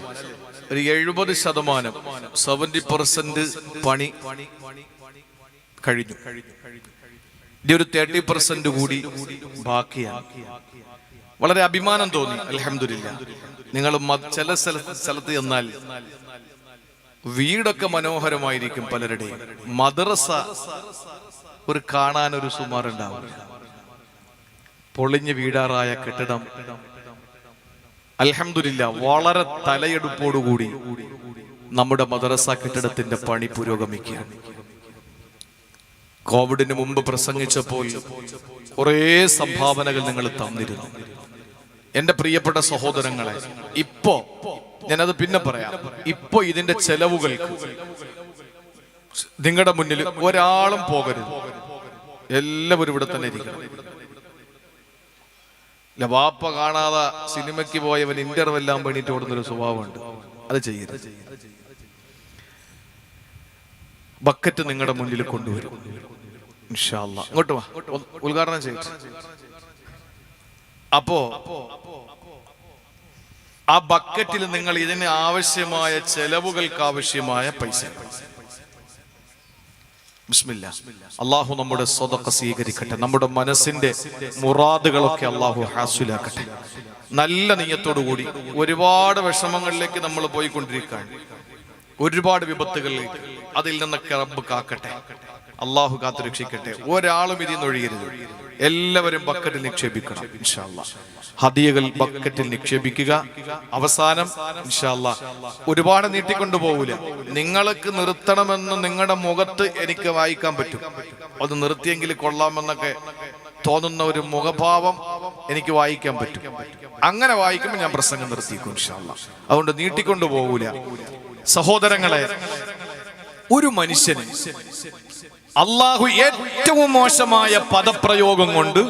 ഒരു 70%, 70% പണി കഴിഞ്ഞു. ഇനി ഒരു 30% കൂടി ബാക്കിയാണ്. വളരെ അഭിമാനം തോന്നി, അൽഹംദുലില്ലാ. നിങ്ങൾ ചില സ്ഥലത്ത് ചെന്നാൽ വീടൊക്കെ മനോഹരമായിരിക്കും പലരുടെയും. മദ്രസ ഒരു കാണാനൊരു സുമാറുണ്ടാവും. പൊളിഞ്ഞു വീടാറായ കെട്ടിടം അൽഹംദുലില്ലാ വളരെ തലയെടുപ്പോടുകൂടി നമ്മുടെ മദ്രസ കെട്ടിടത്തിന്റെ പണി പുരോഗമിക്കുകയാണ്. കോവിഡിന് മുമ്പ് പ്രസംഗിച്ചപ്പോൾ കുറേ സംഭാവനകൾ നിങ്ങൾ തന്നിരുന്നു. എന്റെ പ്രിയപ്പെട്ട സഹോദരങ്ങളെ, ഇപ്പോ ഞാനത് പിന്നെ പറയാം. ഇപ്പോ ഇതിന്റെ ചെലവുകൾക്ക് നിങ്ങളുടെ മുന്നിൽ ഒരാളും പോകരുത്, എല്ലാവരും ഇവിടെ തന്നെ ഇരിക്കണം. വാപ്പ കാണാതെ സിനിമയ്ക്ക് പോയവൻ ഇന്റർവെല്ലാം പണിയിട്ട് ഓടുന്നൊരു സ്വഭാവമുണ്ട്, അത് ചെയ്യരുത്. ബക്കറ്റ് നിങ്ങളുടെ മുന്നിൽ കൊണ്ടുവരും ഇൻഷാ അല്ലാഹ്. ഇങ്ങോട്ട് വാ, ഉദ്ഘാടനം ചെയ്തു. അപ്പോ ആ ബക്കറ്റിൽ നിങ്ങൾ ഇതിന് ആവശ്യമായ ചെലവുകൾക്ക് ആവശ്യമായ പൈസ, ബിസ്മില്ലാ, അള്ളാഹു നമ്മുടെ സ്വതക്ക സ്വീകരിക്കട്ടെ. നമ്മുടെ മനസ്സിന്റെ മുറാദുകളൊക്കെ അള്ളാഹു ഹാസിലാക്കട്ടെ. നല്ല നിയ്യത്തോടു കൂടി. ഒരുപാട് വിഷമങ്ങളിലേക്ക് നമ്മൾ പോയിക്കൊണ്ടിരിക്കുകയാണ്, ഒരുപാട് വിപത്തുകളിലേക്ക്. അതിൽ നിന്നൊക്കെ റബ്ബ് കാക്കട്ടെ, അള്ളാഹു കാത്തുരക്ഷിക്കട്ടെ. ഒരാളും ഇതിന്ന് ഒഴിയരുത്. എല്ലാവരും ബക്കറ്റിൽ നിക്ഷേപിക്കണം ഇൻഷാ അല്ലാഹ്. ഹദിയകൾ ബക്കറ്റിൽ നിക്ഷേപിക്കുക. അവസാനം ഇൻഷാ അല്ലാഹ് ഒരുപാട് നീട്ടിക്കൊണ്ടു പോകൂല. നിങ്ങൾക്ക് നിർത്തണമെന്ന് നിങ്ങളുടെ മുഖത്ത് എനിക്ക് വായിക്കാൻ പറ്റും. അത് നിർത്തിയെങ്കിൽ കൊള്ളാമെന്നൊക്കെ തോന്നുന്ന ഒരു മുഖഭാവം എനിക്ക് വായിക്കാൻ പറ്റും. അങ്ങനെ വായിക്കുമ്പോൾ ഞാൻ പ്രസംഗം നിർത്തിക്കും ഇൻഷാ അല്ലാഹ്. അതുകൊണ്ട് നീട്ടിക്കൊണ്ടു പോകൂല. സഹോദരങ്ങളെ, ഒരു മനുഷ്യന് അള്ളാഹു ഏറ്റവും മോശമായ പദപ്രയോഗം കൊണ്ട്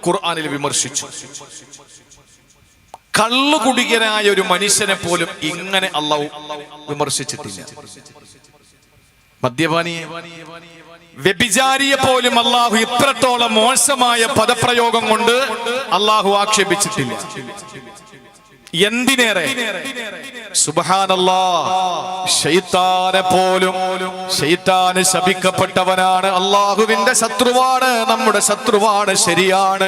ഖുർആനിൽ വിമർശിച്ചു. കള്ളുകുടികനായ ഒരു മനുഷ്യനെ പോലും ഇങ്ങനെ അള്ളാഹു വിമർശിച്ചിട്ടില്ല. മദ്യപാനിയെ, വ്യഭിചാരിയെ പോലും അള്ളാഹു ഇത്രത്തോളം മോശമായ പദപ്രയോഗം കൊണ്ട് അള്ളാഹു ആക്ഷേപിച്ചിട്ടില്ല. എന്തിനേറെ സുബ്ഹാനല്ലാഹ്, ശൈത്താനെ പോലും, ശൈത്താന് ശപിക്കപ്പെട്ടവനാണ്, അള്ളാഹുവിന്റെ ശത്രുവാണ്, നമ്മുടെ ശത്രുവാണ്, ശരിയാണ്.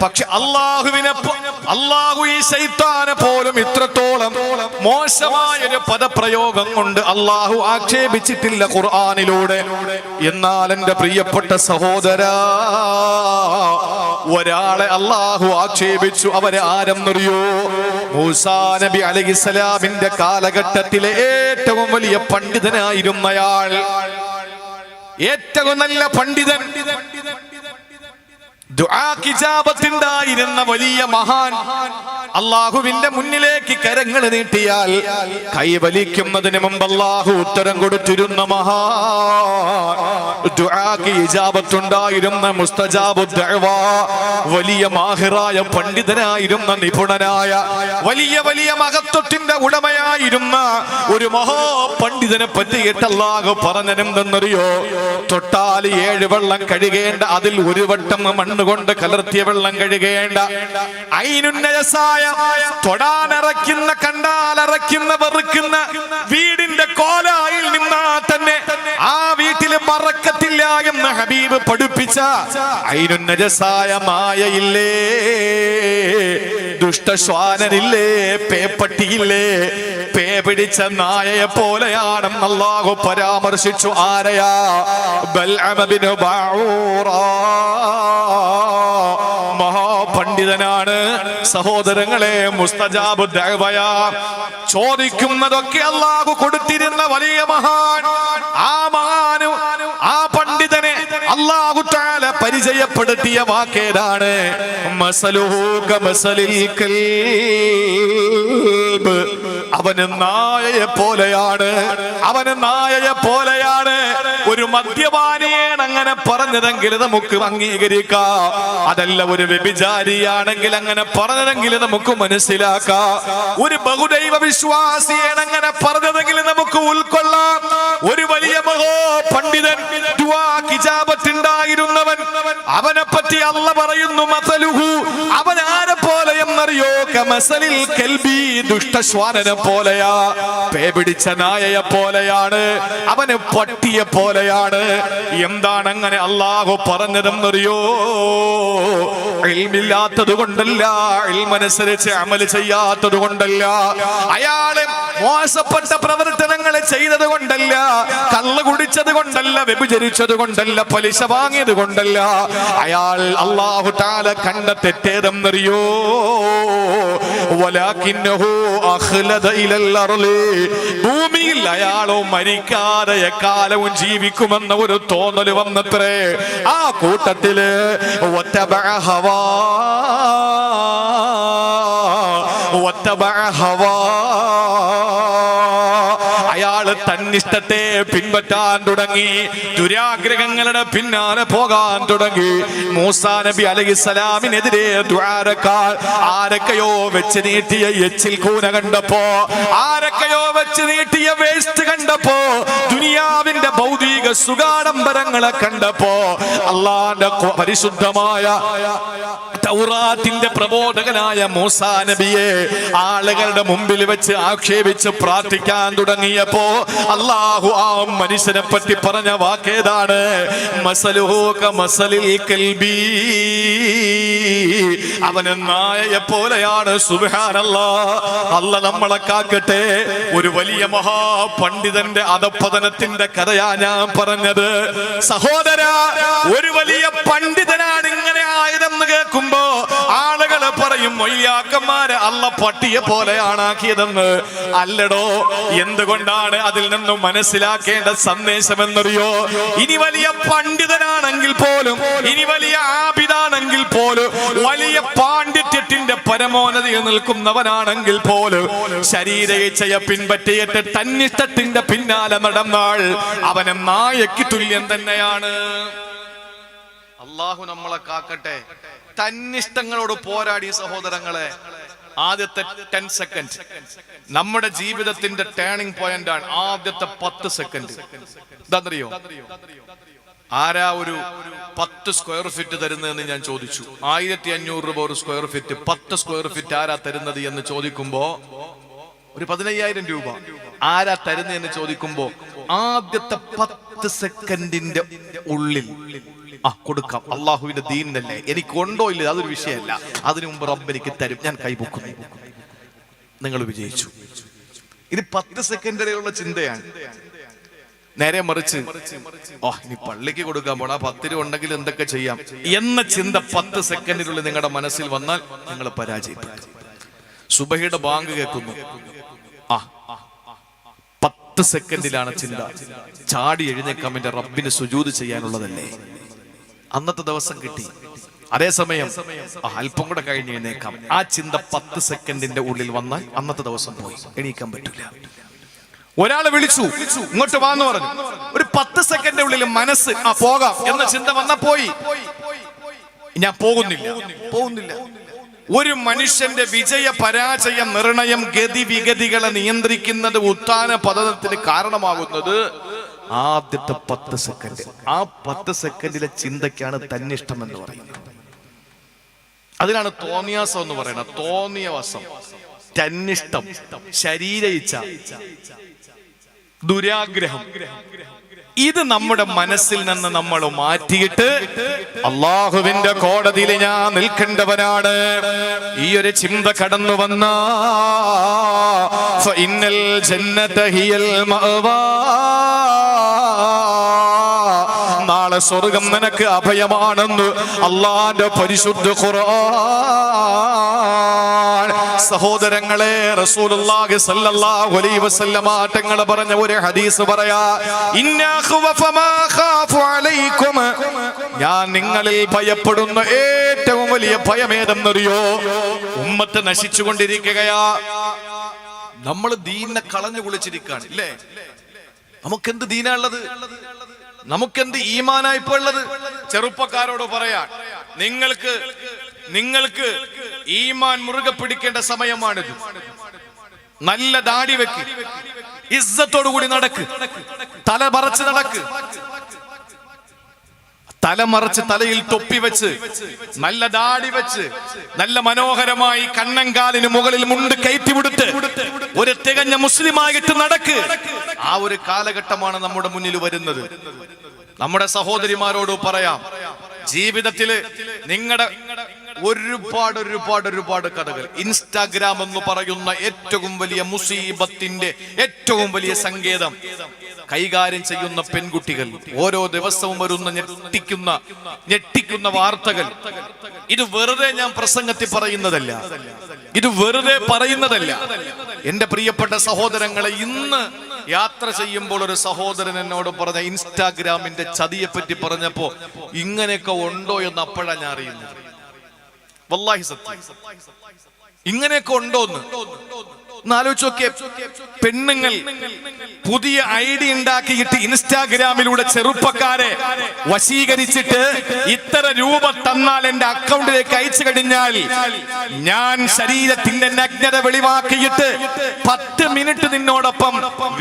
പക്ഷെ അള്ളാഹു ഈ ശൈത്താനെ പോലും ഇത്രത്തോളം മോശമായ ഒരു പദപ്രയോഗം കൊണ്ട് അള്ളാഹു ആക്ഷേപിച്ചിട്ടില്ല ഖുർആനിലൂടെ. എന്നാൽ എന്റെ പ്രിയപ്പെട്ട സഹോദരാ, ഒരാളെ അള്ളാഹു ആക്ഷേപിച്ചു. അവരെ ആരെന്നറിയോ? മൂസാ നബി അലൈഹിസ്സലാമിന്റെ കാലഘട്ടത്തിലെ ഏറ്റവും വലിയ പണ്ഡിതനായിരുന്നയാൾ, ഏറ്റവും നല്ല പണ്ഡിതൻ, ദുആക്ക് ഇജാബത്തുണ്ടായിരുന്ന വലിയ മഹാൻ, അള്ളാഹുവിന്റെ മുന്നിലേക്ക് കരങ്ങൾ നീട്ടിയാൽ കൈവലിക്കുന്നതിന് മുമ്പ് അള്ളാഹു ഉത്തരം കൊടുത്തിരുന്ന മഹാൻ, ദുആക്ക് ഇജാബത്തുണ്ടായിരുന്ന മുസ്തജാബു ദഅവ, വലിയ മാഹിറായ പണ്ഡിതനായിരുന്ന, നിപുണനായ, വലിയ വലിയ മഹത്വത്തിന്റെ ഉടമയായിരുന്ന ഒരു മഹാപണ്ഡിതനെ പറ്റിയിട്ട് അള്ളാഹു പറഞ്ഞതെന്തെന്നറിയോ? തൊട്ടാൽ 7 വെള്ളം കഴുകേണ്ട, അതിൽ ഒരു വട്ടം മണ്ണ് കൊണ്ട് കലർത്തിയ വെള്ളം കഴുകേണ്ട, ഐനുന്നയസായ, തൊടാനിറക്കുന്ന, കണ്ടാലറക്കുന്ന, വെറുക്കുന്ന വീടിന്റെ കോലായിൽ നിന്നാ തന്നെ ആ വീട്ടിൽ ബറക്കത്തില്ല എന്ന് ഹബീബ് പഠിപ്പിച്ച ഐനുന്നയസായ മായയില്ലേ, ദുഷ്ടശ്വാനനില്ലേ, പേപ്പട്ടിയില്ലേ, പേ പിടിച്ച നായയെ പോലെയാണെന്ന് അല്ലാഹു പരാമർശിച്ചു. ആരെയാ? ബൽഅമ ബിൻ ബഊറ, മഹാപണ്ഡിതനാണ്. സഹോദരങ്ങളെ, മുസ്തജാബു ദഅവയ, ചോദിക്കുന്നതൊക്കെ അല്ലാഹു കൊടുത്തിരുന്ന വലിയ മഹാൻ. ആ മഹാനു, ആ പണ്ഡിതനെ അല്ലാഹു തആല പരിചയപ്പെടുത്തിയ വാക്കേതാണ് മസലുഹു കമസലിൽ കൽബ്, അവന് നായയെ പോലെയാണ്, അവന് നായയെ പോലെയാണ്. ഒരു മദ്യപാനിയാണ് അങ്ങനെ പറഞ്ഞതെങ്കിൽ നമുക്ക് അംഗീകരിക്കാം. അതല്ല, ഒരു വ്യഭിചാരിയാണെങ്കിൽ അങ്ങനെ പറഞ്ഞതെങ്കിൽ നമുക്ക് മനസ്സിലാക്കാം. ഒരു ബഹുദൈവ വിശ്വാസിയാണ് അങ്ങനെ പറഞ്ഞതെങ്കിൽ നമുക്ക് ഉൾക്കൊള്ളാം. ഒരു വലിയ മഹാപണ്ഡിതൻ, ദുആക്ക് ഇജാബത്തുണ്ടായിരുന്നവൻ, അവനെ പറ്റി അല്ലാഹു പറയുന്നു മസലുഹു, അവൻ ആരെ പോലെ എന്നറിയോ? കമസലിൽ കൽബി, ദുഷ്ടശ്വാനനെ പോലെയാ, പേ പിടിച്ച നായയെ പോലെയാണ്, അവന് പട്ടിയെ പോലെയാണ്. എന്താണ് അങ്ങനെ അല്ലാഹു പറഞ്ഞതെന്നറിയോ? ഇൽമില്ലാത്തത് കൊണ്ടല്ല, ഇൽമനുസരിച്ച് അമൽ ചെയ്യാത്തത് കൊണ്ടല്ല, അയാള് മോശപ്പെട്ട പ്രവർത്തനങ്ങൾ ചെയ്തത് കൊണ്ടല്ല, കള്ള് കുടിച്ചത് കൊണ്ടല്ല, വ്യഭിചരിച്ചത് കൊണ്ടല്ല, പലിശ വാങ്ങിയത് കൊണ്ടല്ല. അയാൾ അല്ലാഹു തആല കണ്ട തെറ്റേതെന്നറിയോ? വലാകിന്നഹു അഖ്ലദ ഇലൽ അർളി, ഭൂമിയിൽ അയാളോ മരിക്കാതെ എക്കാലവും ജീവിക്കുമെന്ന ഒരു തോന്നൽ വന്നത്രേ. ആ കൂട്ടത്തില് വത്തബഅ ഹവാ, വത്തബഅ ഹവാ, അയാള് തന്നിഷ്ടത്തെ പിൻപറ്റാൻ തുടങ്ങി, ദുരാഗ്രഹങ്ങളുടെ പിന്നാലെ പോകാൻ തുടങ്ങി. മൂസാ നബി അലൈഹിസ്സലാമിനെതിരെ ദുആരക്കാർ ആരൊക്കെയോ വെച്ച് നീട്ടിയ എച്ചിൽ കൂന കണ്ടപ്പോ, ആരൊക്കെയോ വെച്ച് നീട്ടിയ വേസ്റ്റ് കണ്ടപ്പോ, ദുനിയാവിന്റെ ഭൗതിക സുഖാഡംബരങ്ങളെ കണ്ടപ്പോ, അല്ലാഹുവിന്റെ പരിശുദ്ധമായ തൗറാത്തിന്റെ പ്രബോധകനായ മൂസാ നബിയെ ആളുകളുടെ മുമ്പിൽ വെച്ച് ആക്ഷേപിച്ച് പ്രാർത്ഥിക്കാൻ തുടങ്ങിയപ്പോ അല്ലാഹു ആ മനുഷ്യനെ പറ്റി പറഞ്ഞ വാക്കേതാണ് മസലുഹു കമസലിൽ കൽബി, അവന് നായയെ പോലെയാണ്. സുബ്ഹാനല്ലാഹ്, അല്ലാഹ് നമ്മളെ കാക്കട്ടെ. ഒരു വലിയ മഹാപണ്ഡിതന്റെ അധപ്പതനത്തിന്റെ കഥയാ ഞാൻ പറഞ്ഞത്. സഹോദരാ, ഒരു വലിയ പണ്ഡിതനാണ് ഇങ്ങനെ ആയതെന്ന് കേൾക്കുമ്പോ ആളുകൾ പറയും മൊയ്യാക്കന്മാരെ അല്ല പട്ടിയെ പോലെയാണ് ആക്കിയതെന്ന്. അല്ലടോ, എന്തുകൊണ്ടാണ് അതിൽ നിന്നും മനസ്സിലാക്കേണ്ട സന്ദേശം എന്നറിയോ? ഇനി വലിയ പണ്ഡിതനാണെങ്കിൽ പോലും, ഇനി വലിയ ആബിദാണെങ്കിൽ പോലും വലിയ പാണ്ഡിത്യത്തിന്റെ പരമോന്നതിയിൽ നിൽക്കുന്നവനാണെങ്കിൽ പോലും ശരീരയിച്ഛയെ പിൻപറ്റിയിട്ട് തന്നിഷ്ടത്തിന്റെ പിന്നാലെ നടന്നാൽ അവന് നായക്ക് തുല്യം തന്നെയാണ്. അള്ളാഹു നമ്മളെ കാക്കട്ടെ. തന്നിഷ്ടങ്ങളോട് പോരാടിയ സഹോദരങ്ങളെ, ആദ്യത്തെ 10 സെക്കൻഡ് നമ്മുടെ ജീവിതത്തിന്റെ ടേണിംഗ് പോയിന്റ് ആണ്. ആദ്യത്തെ 10 സെക്കൻഡ് എന്താണെന്നറിയോ? ആരാ ഒരു 10 സ്ക്വയർ ഫീറ്റ് തരുന്നതെന്ന് ഞാൻ ചോദിച്ചു. 1500 രൂപ ഒരു സ്ക്വയർ ഫീറ്റ്. 10 സ്ക്വയർ ഫീറ്റ് ആരാ തരുന്നത് എന്ന് ചോദിക്കുമ്പോ, ഒരു 15,000 രൂപ ആരാ തരുന്നതെന്ന് ചോദിക്കുമ്പോ, ആദ്യത്തെ 10 സെക്കൻഡിന്റെ ഉള്ളിൽ കൊടുക്കാം, അള്ളാഹുവിന്റെ ദീനല്ലേ, എനിക്ക് ഉണ്ടോ ഇല്ല അതൊരു വിഷയമല്ല, അതിനു മുമ്പ് റബ്ബ് എനിക്ക് തരും, ഞാൻ കൈപൊക്കുന്നു. നിങ്ങൾ വിജയിച്ചു. ഇത് 10 സെക്കൻഡ് വരെയുള്ള ചിന്തയാണ്. നേരെ മറിച്ച് ഇനി പള്ളിക്ക് കൊടുക്കാൻ പോണ 10 രൂപ ഉണ്ടെങ്കിൽ എന്തൊക്കെ ചെയ്യാം എന്ന ചിന്ത 10 സെക്കൻഡിനുള്ളിൽ നിങ്ങളുടെ മനസ്സിൽ വന്നാൽ നിങ്ങൾ പരാജയപ്പെട്ടു. സുബഹിയുടെ ബാങ്ക് കേൾക്കുന്നു, 10 സെക്കൻഡിലാണ് ചിന്ത. ചാടി എഴുന്നേക്കാൻ വേണ്ടി റബ്ബിന് സുജൂദ് ചെയ്യാനുള്ളതല്ലേ, അന്നത്തെ ദിവസം കിട്ടി. അതേസമയം അല്പം കൂടെ കഴിഞ്ഞ് എഴുന്നേക്കാം, ആ ചിന്ത 10 സെക്കൻഡിന്റെ ഉള്ളിൽ വന്നാൽ അന്നത്തെ ദിവസം പോയി, എണീക്കാൻ പറ്റില്ല. ഒരാളെ വിളിച്ചു, ഇങ്ങോട്ട് വാന്ന് പറഞ്ഞു. ഒരു 10 സെക്കൻഡിന്റെ ഉള്ളിൽ മനസ്സ് പോകാം എന്ന ചിന്ത വന്നാ പോയി, ഞാൻ പോകുന്നില്ല. ഒരു മനുഷ്യന്റെ വിജയ പരാജയ നിർണയം, ഗതി വിഗതികളെ നിയന്ത്രിക്കുന്നത്, ഉത്ഥാന പതനത്തിന് കാരണമാകുന്നത് ആദ്യത്തെ 10 സെക്കൻഡ്. ആ 10 സെക്കൻഡിലെ ചിന്തയ്ക്കാണ് തന്നിഷ്ടം എന്ന് പറയുന്നത്. അതിനാണ് തോന്നിയാസം എന്ന് പറയുന്നത്. തോന്നിയ വസം, തന്നിഷ്ടം, ശരീര ഇച്ഛ, ദുരാഗ്രഹം, ഇത് നമ്മുടെ മനസ്സിൽ നിന്ന് നമ്മൾ മാറ്റിയിട്ട് അള്ളാഹുവിന്റെ കോടതിയിൽ ഞാൻ നിൽക്കേണ്ടവനാണ്. ഈ ഒരു ചിന്ത കടന്നു വന്ന ഫഇന്നൽ ജന്നത ഹിയൽ മഅവാ, നാളെ സ്വർഗം നിനക്ക് അഭയമാണെന്ന് അള്ളാന്റെ പരിശുദ്ധ ഖുർആൻ. സഹോദരങ്ങളെ, റസൂലുള്ളാഹി സ്വല്ലല്ലാഹു അലൈഹി വസല്ലമ തങ്ങൾ പറഞ്ഞ ഒരു ഹദീസ് പറയാ, ഇന്നാ ഖവഫ മാ ഖാഫു അലൈക്കും, ഞാൻ നിങ്ങളിൽ ഭയപ്പെടുന്ന ഏറ്റവും വലിയ ഭയമേതെന്നറിയോ? ഉമ്മത്ത് നശിച്ചുകൊണ്ടിരിക്കുകയാ. നമ്മൾ ദീനിനെ കളഞ്ഞു കുളിച്ചിരിക്കുകയാണ് ഇല്ലേ? നമുക്കെന്ത് ദീനാണുള്ളത്? നമുക്കെന്ത് ഈമാനാ ഇപ്പൊ ഉള്ളത്? ചെറുപ്പക്കാരോട് പറയാൻ, നിങ്ങൾക്ക് ഈമാൻ മുറുകെ പിടിക്കേണ്ട സമയമാണിത്. നല്ല ദാടി വെക്ക്, ഇസ്സത്തോടുകൂടി നടക്ക്, തല മറച്ച് നടക്ക്. തലമറച്ച് തലയിൽ തൊപ്പി വെച്ച്, നല്ല ദാടി വെച്ച്, നല്ല മനോഹരമായി കണ്ണങ്കാലിന് മുകളിൽ മുണ്ട് കയറ്റിവിടുത്ത് ഒരു തികഞ്ഞ മുസ്ലിമായിട്ട് നടക്ക്. ആ ഒരു കാലഘട്ടമാണ് നമ്മുടെ മുന്നിൽ വരുന്നത്. നമ്മുടെ സഹോദരിമാരോട് പറയാം, ജീവിതത്തില് നിങ്ങളുടെ ഒരുപാട് കഥകൾ, ഇൻസ്റ്റാഗ്രാം എന്ന് പറയുന്ന ഏറ്റവും വലിയ മുസീബത്തിന്റെ ഏറ്റവും വലിയ സങ്കേതം കൈകാര്യം ചെയ്യുന്ന പെൺകുട്ടികൾ, ഓരോ ദിവസവും വരുന്ന ഞെട്ടിക്കുന്ന വാർത്തകൾ. ഇത് വെറുതെ ഞാൻ പ്രസംഗത്തിൽ പറയുന്നതല്ല, ഇത് വെറുതെ പറയുന്നതല്ല. എന്റെ പ്രിയപ്പെട്ട സഹോദരങ്ങളെ, ഇന്ന് യാത്ര ചെയ്യുമ്പോൾ ഒരു സഹോദരൻ എന്നോട് പറഞ്ഞ ഇൻസ്റ്റാഗ്രാമിന്റെ ചതിയെ പറ്റി പറഞ്ഞപ്പോ ഇങ്ങനെയൊക്കെ ഉണ്ടോ എന്ന് അപ്പോഴാണ് ഞാൻ അറിയുന്നത്. വല്ലാഹി സത്യം, ഇങ്ങനെയൊക്കെ ഉണ്ടോന്ന് ആലോചിച്ച് നോക്കിയേ. പെണ്ണുങ്ങൾ പുതിയ ഐഡി ഉണ്ടാക്കിയിട്ട് ഇൻസ്റ്റാഗ്രാമിലൂടെ ചെറുപ്പക്കാരെ വശീകരിച്ചിട്ട്, ഇത്ര രൂപ തന്നാൽ എന്റെ അക്കൗണ്ടിലേക്ക് അയച്ചു കഴിഞ്ഞാൽ ഞാൻ ശരീരത്തിന്റെ നഗ്നത വെളിവാക്കിയിട്ട് 10 മിനിറ്റ് നിന്നോടൊപ്പം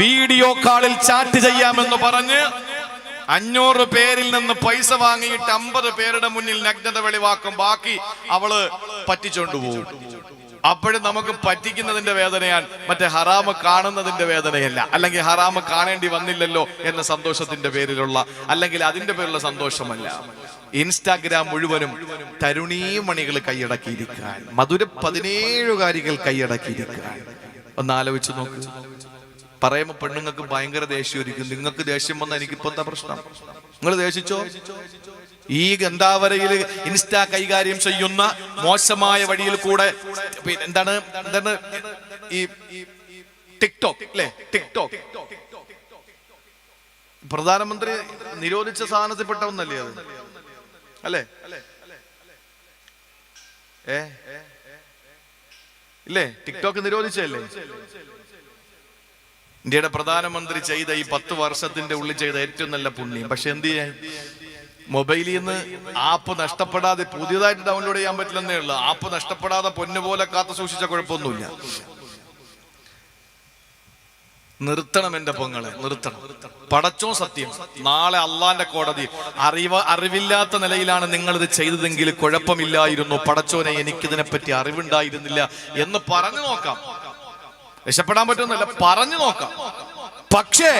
വീഡിയോ കോളിൽ ചാറ്റ് ചെയ്യാമെന്ന് പറഞ്ഞ് 500 പേരിൽ നിന്ന് പൈസ വാങ്ങിയിട്ട് 50 പേരുടെ മുന്നിൽ നഗ്നത വെളിവാക്കും. ബാക്കി അവള് പറ്റിച്ചോണ്ടുപോകും. അപ്പോഴും നമുക്ക് പറ്റിക്കുന്നതിന്റെ വേദനയാണ്, മറ്റേ ഹറാമ് കാണുന്നതിന്റെ വേദനയല്ല. അല്ലെങ്കിൽ ഹറാമ് കാണേണ്ടി വന്നില്ലല്ലോ എന്ന സന്തോഷത്തിന്റെ പേരിലുള്ള, അല്ലെങ്കിൽ അതിന്റെ പേരിലുള്ള സന്തോഷമല്ല. ഇൻസ്റ്റാഗ്രാം മുഴുവനും തരുണീമണികൾ കൈയടക്കിയിരിക്കാൻ, മധുര 17കാരികൾ കൈയടക്കിയിരിക്കാൻ. ഒന്ന് ആലോചിച്ച് നോക്ക്. പറയുമ്പോ പെണ്ണുങ്ങൾക്ക് ഭയങ്കര ദേഷ്യമായിരിക്കും. നിങ്ങൾക്ക് ദേഷ്യം വന്നാൽ എനിക്കിപ്പോ എന്താ പ്രശ്നം? നിങ്ങൾ ദേഷിച്ചോ? ഈ ഗന്ധാവരയിൽ ഇൻസ്റ്റാ കൈകാര്യം ചെയ്യുന്ന മോശമായ വഴിയിൽ കൂടെ എന്താണ് ഈ ടിക്ടോക്ക് അല്ലേ? ടിക്ടോക്ക് പ്രധാനമന്ത്രി നിരോധിച്ച സാധനത്തിൽപ്പെട്ട ഒന്നല്ലേ അത്? അല്ലേ? ഇല്ലേ? ടിക്ടോക്ക് നിരോധിച്ചല്ലേ? ഇന്ത്യയുടെ പ്രധാനമന്ത്രി ചെയ്ത ഈ 10 വർഷത്തിന്റെ ഉള്ളിൽ ചെയ്ത ഏറ്റവും നല്ല പുണ്യം. പക്ഷെ എന്ത് ചെയ്യാൻ, മൊബൈലിൽ നിന്ന് ആപ്പ് നഷ്ടപ്പെടാതെ പുതിയതായിട്ട് ഡൗൺലോഡ് ചെയ്യാൻ പറ്റില്ലെന്നേ ഉള്ളൂ. ആപ്പ് നഷ്ടപ്പെടാതെ പൊന്നുപോലെ കാത്തു സൂക്ഷിച്ച കുഴപ്പമൊന്നുമില്ല. നിർത്തണം എന്റെ പൊങ്ങളെ, നിർത്തണം. പടച്ചോ സത്യം, നാളെ അള്ളാന്റെ കോടതി അറിവില്ലാത്ത നിലയിലാണ് നിങ്ങൾ ഇത് ചെയ്തതെങ്കിൽ കുഴപ്പമില്ലായിരുന്നു, പടച്ചോനെ എനിക്കിതിനെപ്പറ്റി അറിവുണ്ടായിരുന്നില്ല എന്ന് പറഞ്ഞു നോക്കാം. രക്ഷപ്പെടാൻ പറ്റുന്നില്ല, പറഞ്ഞു നോക്കാം. പക്ഷേ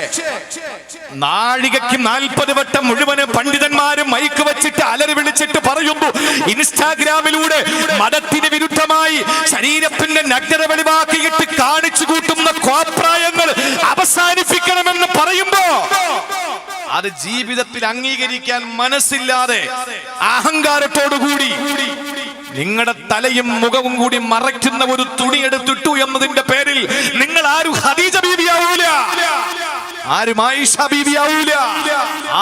നാഴികയ്ക്ക് 40 വട്ടം മുഴുവന് പണ്ഡിതന്മാരും മൈക്ക് വെച്ചിട്ട് അലറി വിളിച്ചിട്ട് പറയുന്നു, ഇൻസ്റ്റാഗ്രാമിലൂടെ മതത്തിന് വിരുദ്ധമായി ശരീരത്തിന്റെ നഗ്നത വെളിവാക്കിയിട്ട് കാണിച്ചു കൂട്ടുന്ന കോപ്രായങ്ങൾ അവസാനിപ്പിക്കണമെന്ന് പറയുമ്പോ അത് ജീവിതത്തിൽ അംഗീകരിക്കാൻ മനസ്സില്ലാതെ അഹങ്കാരത്തോടുകൂടി നിങ്ങളുടെ തലയും മുഖവും കൂടി മറയ്ക്കുന്ന ഒരു തുണി എടുത്തിട്ടു എന്നതിന്റെ പേരിൽ നിങ്ങൾ ആരും ഖദീജ ബീവിയാവൂല, ആരും ആയിഷ ബീവിയാവൂല,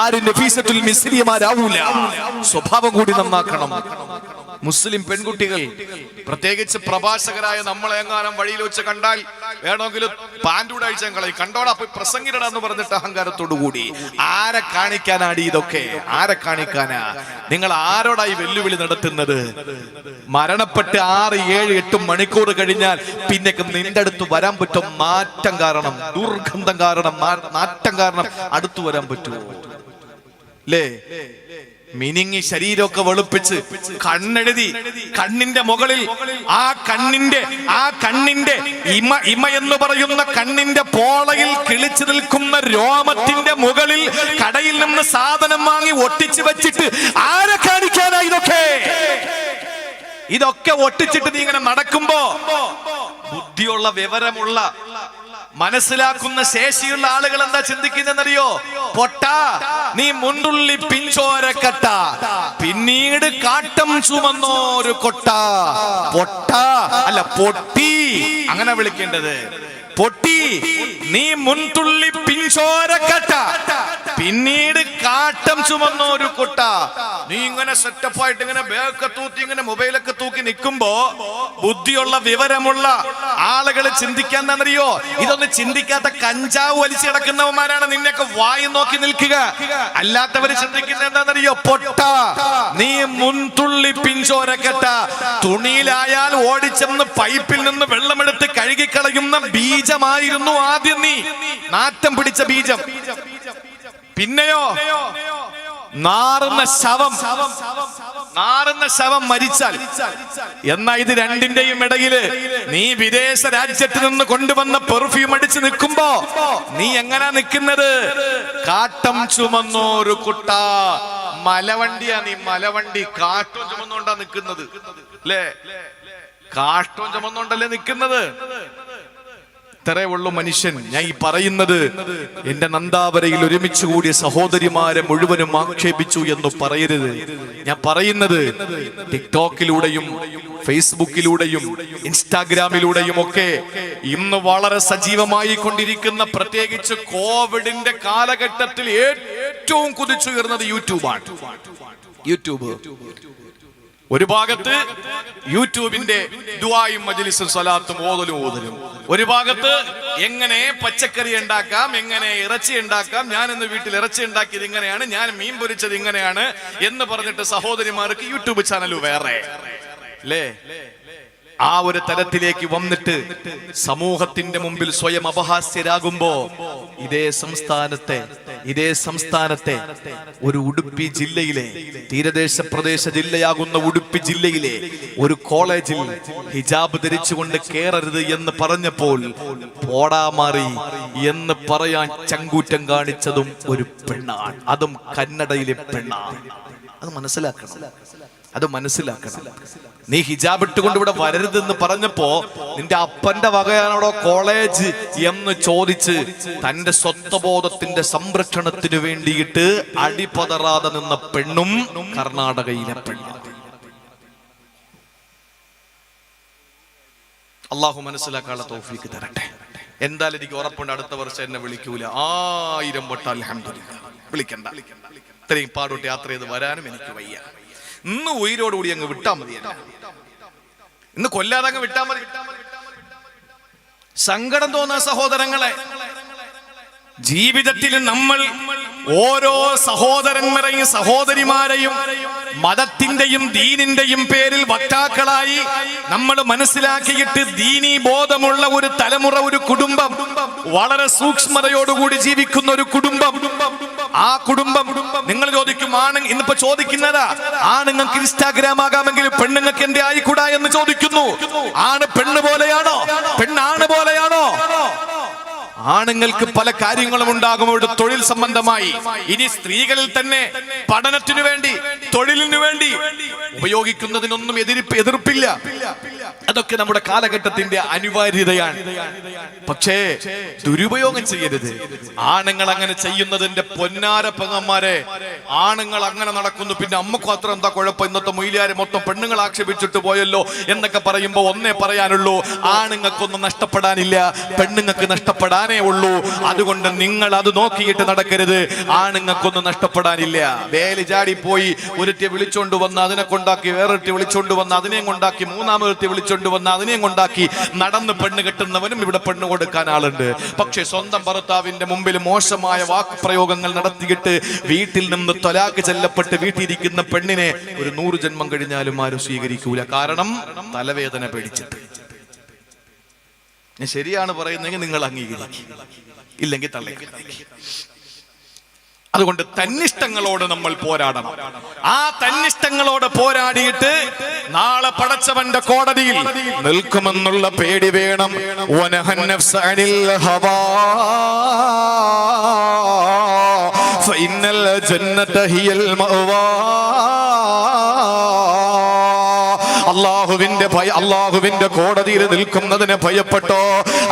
ആരും നഫീസത്തുൽ മിസ്രിയമാരാവൂല. സ്വഭാവം കൂടി നന്നാക്കണം. മുസ്ലിം പെൺകുട്ടികൾ, പ്രത്യേകിച്ച് പ്രഭാഷകരായ നമ്മളെ എങ്ങാനും വഴിയിൽ വെച്ച് കണ്ടാൽ വേണമെങ്കിൽ പാൻറ്റൂടെ അഴിച്ചാൽ കളയും, കണ്ടോടാ പോയി പ്രസംഗിടടാ എന്ന് പറഞ്ഞിട്ട് അഹങ്കാരത്തോടു കൂടി. ആരെ കാണിക്കാനാടി ഇതൊക്കെ? ആരെ കാണിക്കാനാ? നിങ്ങൾ ആരോടായി വെല്ലുവിളി നടത്തുന്നത്? മരണപ്പെട്ട് 6, 7, 8 മണിക്കൂർ കഴിഞ്ഞാൽ പിന്നെ നിന്റെ അടുത്ത് വരാൻ പറ്റും? നാറ്റം കാരണം, ദുർഗന്ധം കാരണം, നാറ്റം കാരണം അടുത്തു വരാൻ പറ്റുമോ? അല്ലേ? മിനിങ്ങി ശരീരമൊക്കെ വെളുപ്പിച്ച് കണ്ണെഴുതി കണ്ണിന്റെ മുകളിൽ ആ കണ്ണിന്റെ ഇമ എന്ന് പറയുന്ന കണ്ണിന്റെ പോളയിൽ കിളിച്ചു നിൽക്കുന്ന രോമത്തിന്റെ മുകളിൽ കടയിൽ നിന്ന് സാധനം വാങ്ങി ഒട്ടിച്ചു വെച്ചിട്ട് ആരെ കാണിക്കാനാ ഇതൊക്കെ ഒട്ടിച്ചിട്ട് നീ ഇങ്ങനെ നടക്കുമ്പോ ബുദ്ധിയുള്ള, വിവരമുള്ള, മനസ്സിലാക്കുന്ന ശേഷിയുള്ള ആളുകൾ എന്താ ചിന്തിക്കുന്നറിയോ? പൊട്ടാ, നീ മുണ്ടുള്ളി പിഞ്ചോരക്കട്ട, പിന്നീട് കാട്ടം ചുമന്നോരു കൊട്ട. പൊട്ടാ അല്ല, പൊട്ടി അങ്ങനെ വിളിക്കേണ്ടത്. പൊട്ടി, നീ മുൻതുള്ളി പിഞ്ചോരക്കട്ട, പിന്നീട് കാട്ടം ചുമന്നോരു കൊട്ട. നീ ഇങ്ങനെ സെറ്റപ്പായിട്ട് ഇങ്ങനെ ബാഗൊക്കെ തൂക്കി ഇങ്ങനെ മൊബൈലൊക്കെ തൂക്കി നിൽക്കുമ്പോ ബുദ്ധിയുള്ള, വിവരമുള്ള ആളുകൾ ചിന്തിക്കാൻ എന്നറിയോ? ഇതൊന്നും ചിന്തിക്കാത്ത കഞ്ചാവ് വലിച്ചു കിടക്കുന്നവന്മാരാണ് നിന്നെയൊക്കെ വായി നോക്കി നിൽക്കുക. അല്ലാത്തവര് ചിന്തിക്കുന്നത് എന്താണെന്നറിയോ? പൊട്ട, നീ മുൻതുള്ളി പിഞ്ചോരക്കട്ട. തുണിയിലായാൽ ഓടിച്ചെന്ന് പൈപ്പിൽ നിന്ന് വെള്ളമെടുത്ത് കഴുകിക്കളയുന്ന ബീജമായിരുന്നു ആദ്യം നീ, നാറ്റം പിടിച്ച ബീജം. പിന്നെയോ നാറുന്ന ശവം മരിച്ചാൽ. എന്നാ ഇത് രണ്ടിന്റെയും ഇടയില് നീ വിദേശ രാജ്യത്ത് നിന്ന് കൊണ്ടുവന്ന പെർഫ്യൂം അടിച്ച് നിൽക്കുമ്പോ നീ എങ്ങനാ നിൽക്കുന്നത്? കാട്ടം ചുമന്നോരു കുട്ട. മലവണ്ടിയാ നീ, മലവണ്ടി. കാട്ടം ചുമന്നോണ്ടാ നിൽക്കുന്നത്, അല്ലേ? കാട്ടം ചുമന്നോണ്ടല്ലേ നിൽക്കുന്നത്. ഇത്രേ ഉള്ളു മനുഷ്യൻ. ഞാൻ ഈ പറയുന്നത് എന്റെ നന്ദാവരയിൽ ഒരുമിച്ച് കൂടിയ സഹോദരിമാരെ മുഴുവനും ആക്ഷേപിച്ചു എന്ന് പറയരുത്. ഞാൻ പറയുന്നത് ടിക്ടോക്കിലൂടെയും ഫേസ്ബുക്കിലൂടെയും ഇൻസ്റ്റാഗ്രാമിലൂടെയും ഒക്കെ ഇന്ന് വളരെ സജീവമായി കൊണ്ടിരിക്കുന്ന, പ്രത്യേകിച്ച് കോവിഡിന്റെ കാലഘട്ടത്തിൽ ഏറ്റവും കുതിച്ചുയർന്നത് യൂട്യൂബാണ്. യൂട്യൂബ് ഒരു ഭാഗത്ത് യൂട്യൂബിന്റെ ദുആയും മജ്ലിസും സ്വലാത്തും ഓതലും, ഒരു ഭാഗത്ത് എങ്ങനെ പച്ചക്കറി ഉണ്ടാക്കാം, എങ്ങനെ ഇറച്ചി ഉണ്ടാക്കാം, ഞാൻ ഇന്ന് വീട്ടിൽ ഇറച്ചി ഉണ്ടാക്കിയത് ഇങ്ങനെയാണ്, ഞാൻ മീൻ പൊരിച്ചത് ഇങ്ങനെയാണ് എന്ന് പറഞ്ഞിട്ട് സഹോദരിമാർക്ക് യൂട്യൂബ് ചാനൽ വേറെ, അല്ലേ? ആ ഒരു തലത്തിലേക്ക് വന്നിട്ട് സമൂഹത്തിന്റെ മുമ്പിൽ സ്വയം അപഹാസ്യരാകുമ്പോ ഇതേ സംസ്ഥാനത്തെ ഒരു ഉടുപ്പി ജില്ലയിലെ, തീരദേശ പ്രദേശ ജില്ലയാകുന്ന ഉടുപ്പി ജില്ലയിലെ ഒരു കോളേജിൽ ഹിജാബ് ധരിച്ചുകൊണ്ട് കേറരുത് എന്ന് പറഞ്ഞപ്പോൾ പോടാ മാറി എന്ന് പറയാൻ ചങ്കൂറ്റം കാണിച്ചതും ഒരു പെണ്ണാണ്, അതും കന്നഡയിലെ പെണ്ണാണ്. അത് മനസ്സിലാക്കണം. നീ ഹിജാബ് ഇട്ടുകൊണ്ട് ഇവിടെ വരരുതെന്ന് പറഞ്ഞപ്പോ നിന്റെ അപ്പന്റെ വകയാണോ കോളേജ് എന്ന് ചോദിച്ച് തന്റെ സ്വത്വബോധത്തിന്റെ സംരക്ഷണത്തിന് വേണ്ടിയിട്ട് അടിപതറാതെ നിന്ന പെണ്ണും കർണാടകയിലെ പെണ്ണും. അള്ളാഹു മനസ്സിലാക്കാനുള്ള തൗഫീക്ക് തരട്ടെ. എന്തായാലും എനിക്ക് ഉറപ്പുണ്ട് അടുത്ത വർഷം എന്നെ വിളിക്കൂല. 1000 വട്ടം അൽഹംദുലില്ലാഹ് വിളിക്കണ്ട. ഇത്രയും പാടോട്ട് യാത്ര ചെയ്ത് വരാനും എനിക്ക് വയ്യ. ഇന്ന് ഉയിരോടുകൂടി അങ്ങ് വിട്ടാൽ മതി. ഇന്ന് കൊല്ലാതങ്ങ് വിട്ടാൽ മതി. സങ്കടം തോന്നുന്ന സഹോദരങ്ങളെ, ജീവിതത്തിൽ നമ്മൾ ഓരോ സഹോദരന്മാരെയും സഹോദരിമാരെയും മതത്തിന്റെയും ദീനിന്റെയും പേരിൽ വക്താക്കളായി നമ്മൾ മനസ്സിലാക്കിയിട്ട് ദീനീ ബോധമുള്ള ഒരു തലമുറ, ഒരു കുടുംബം, വളരെ സൂക്ഷ്മതയോടുകൂടി ജീവിക്കുന്ന ഒരു കുടുംബം, ആ കുടുംബം നിങ്ങൾ ചോദിക്കും, ഇന്നിപ്പോ ചോദിക്കുന്നതാ, ആണുങ്ങൾക്ക് ഇൻസ്റ്റാഗ്രാം ആകാമെങ്കിൽ പെണ്ണുങ്ങൾക്ക് എന്റെ ആയിക്കൂടാ എന്ന് ചോദിക്കുന്നു. ആണ് പെണ്ണ് പോലെയാണോ? പെണ്ണാണ് പോലെയാണോ? ആണുങ്ങൾക്ക് പല കാര്യങ്ങളും ഉണ്ടാകും അവരുടെ തൊഴിൽ സംബന്ധമായി. ഇനി സ്ത്രീകളിൽ തന്നെ പഠനത്തിനു വേണ്ടി, തൊഴിലിനു വേണ്ടി ഉപയോഗിക്കുന്നതിനൊന്നും എതിർപ്പില്ല. അതൊക്കെ നമ്മുടെ കാലഘട്ടത്തിന്റെ അനിവാര്യതയാണ്. പക്ഷേ ദുരുപയോഗം ചെയ്യരുത്. ആണുങ്ങൾ അങ്ങനെ ചെയ്യുന്നതിന്റെ പൊന്നാര പെങ്ങന്മാരെ, ആണുങ്ങൾ അങ്ങനെ നടക്കുന്നു, പിന്നെ അമ്മക്കും അത്ര എന്താ കുഴപ്പം, ഇന്നത്തെ മൊയിലാരെ മൊത്തം പെണ്ണുങ്ങൾ ആക്ഷേപിച്ചിട്ട് പോയല്ലോ എന്നൊക്കെ പറയുമ്പോ ഒന്നേ പറയാനുള്ളൂ, ആണുങ്ങൾക്കൊന്നും നഷ്ടപ്പെടാനില്ല, പെണ്ണുങ്ങൾക്ക് നഷ്ടപ്പെടാനേ ഉള്ളൂ. അതുകൊണ്ട് നിങ്ങൾ അത് നോക്കിയിട്ട് നടക്കരുത്. ആണുങ്ങൾക്കൊന്നും നഷ്ടപ്പെടാനില്ല. വേലി ചാടി പോയി ഒരുത്തി വിളിച്ചോണ്ട് വന്ന് അതിനെ കൊണ്ടാക്കി, വേറൊരുത്തി വിളിച്ചോണ്ട് വന്ന് അതിനെയും കൊണ്ടാക്കി, മൂന്നാമൊരുത്തി വിളിച്ചോണ്ട് വന്ന് അതിനെയും കൊണ്ടാക്കി നടന്ന് പെണ്ണ് കെട്ടുന്നവനും ഇവിടെ പെണ്ണ് കൊടുക്കാൻ ആളുണ്ട്. പക്ഷെ സ്വന്തം ഭർത്താവിന്റെ മുമ്പിൽ മോശമായ വാക്പ്രയോഗങ്ങൾ നടത്തിയിട്ട് വീട്ടിൽ നിന്ന് ത്വലാഖ് ചെല്ലപ്പെട്ട് വീട്ടിലിരിക്കുന്ന പെണ്ണിനെ ഒരു 100 ജന്മം കഴിഞ്ഞാലും ആരും സ്വീകരിക്കൂല. കാരണം തലവേദന പേടിച്ചിട്ട്. ശരിയാണ് പറയുന്നെങ്കിൽ നിങ്ങൾ അംഗീകരിക്കും, ഇല്ലെങ്കിൽ തള്ളിക്കളയും. അതുകൊണ്ട് തന്നിഷ്ടങ്ങളോട് നമ്മൾ പോരാടണം. ആ തന്നിഷ്ടങ്ങളോട് പോരാടിയിട്ട് നാളെ പടച്ചവന്റെ കോടതിയിൽ നിൽക്കുമെന്നുള്ള പേടി വേണം. വനഹൻ നഫ്സ അനിൽ ഹവാ ഫഇന്നൽ ജന്നത ഹിയൽ മഅവാ. അള്ളാഹുവിന്റെ കോടതിയിൽ നിൽക്കുന്നതിനെ ഭയപ്പെട്ടോ?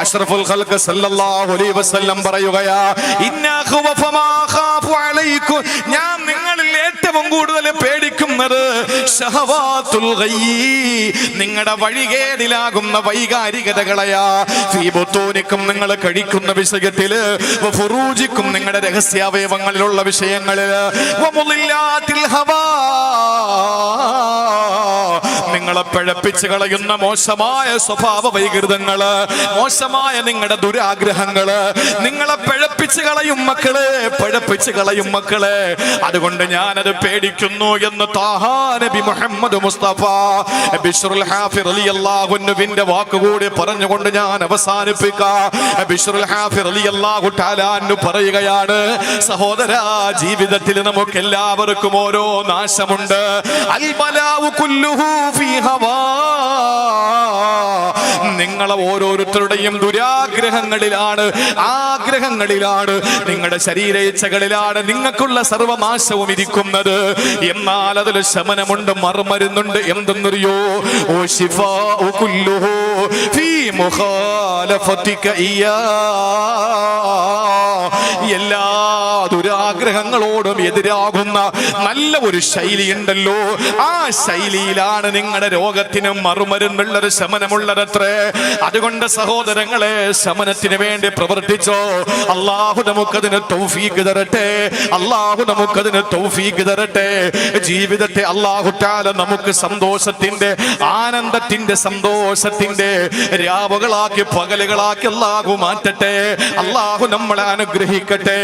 അഷ്റഫുൽ ഖൽഖ് സല്ലല്ലാഹു അലൈഹി വസല്ലം പറയുകയാ, ഇന്നാ ഖവഫ മാ ഖാഫു അലൈക്കും, ഞാൻ നിങ്ങളിൽ ഏറ്റവും കൂടുതൽ പേടിക്കുന്നത് ശഹവാത്തുൽ ഗയ്യി, നിങ്ങളുടെ വഴികേടിലാകുന്ന വൈകാരികതകളെയാ. ഫീ ബുത്തൂനിക്കും, നിങ്ങൾ കഴിക്കുന്ന വിഷയത്തില്, വഫുറൂജിക്കും, നിങ്ങളുടെ രഹസ്യാവയവങ്ങളിലുള്ള വിഷയങ്ങളില്, വമുളില്ലാത്തിൽ ഹവാ, നിങ്ങളെ പിഴപ്പിച്ച് കളയുന്ന മോശമായ സ്വഭാവ വൈകൃതങ്ങള്, മോശമായ നിങ്ങളുടെ ദുരാഗ്രഹങ്ങള് നിങ്ങളെ പിഴപ്പിച്ച് കളയും മക്കളെ, പിഴപ്പിച്ച് കളയും മക്കളെ. അതുകൊണ്ട് ഞാനത് പേടിക്കുന്നു എന്ന് ത്വാഹാ നബി മുഹമ്മദ് മുസ്തഫ ബിശ്റുൽ ഹാഫി റളിയല്ലാഹു അൻഹുവിന്റെ വാക്കുകൂടി പറഞ്ഞുകൊണ്ട് ഞാൻ അവസാനിപ്പിക്കാം. ബിശ്റുൽ ഹാഫി റളിയല്ലാഹു തആല അൻഹു പറയുകയാണ്, സഹോദരാ, ജീവിതത്തിൽ നമുക്ക് എല്ലാവർക്കും ഓരോ നാശമുണ്ട്. അൽ ബലാഉ കുല്ലുഹു ഫീ ഹവാ, നിങ്ങളെ ഓരോരുത്തരുടെയും ദുരാഗ്രഹങ്ങളിലാണ്, ആഗ്രഹങ്ങളിലാണ്, നിങ്ങളുടെ ശരീരേച്ഛകളിലാണ് നിങ്ങൾക്കുള്ള സർവനാശവും ഇരിക്കുന്നത്. എന്നാൽ അതിൽ ശമനമുണ്ട്, മറുമരുന്നുണ്ട്. എന്തെന്നറിയോ? ഓ ശിഫാഉ കുല്ലുഹു ഫീ മുഖാലഫതിക ഇയ്യാ, എല്ലാ ദുരാഗ്രഹങ്ങളോടും എതിരാകുന്ന നല്ല ഒരു ശൈലിയുണ്ടല്ലോ, ആ ശൈലിയിലാണ് നിങ്ങളുടെ രോഗത്തിനും മറുമരുന്നുള്ളൊരു ശമനമുള്ളതത്രേ. അതുകൊണ്ട് സഹോദരങ്ങളെ, ശമനത്തിന് വേണ്ടി പ്രവർത്തിച്ചോ. അള്ളാഹു നമുക്കതിന് തൗഫീഖ് തരട്ടെ, അള്ളാഹു നമുക്കതിന് തൗഫീഖ് തരട്ടെ. ജീവിതത്തെ അള്ളാഹു തആല നമുക്ക് സന്തോഷത്തിന്റെ, ആനന്ദത്തിന്റെ, സന്തോഷത്തിന്റെ രാവുകളാക്കി പകലുകളാക്കി അള്ളാഹു മാറ്റട്ടെ. അള്ളാഹു നമ്മളെ അനുഗ്രഹിക്കട്ടെ.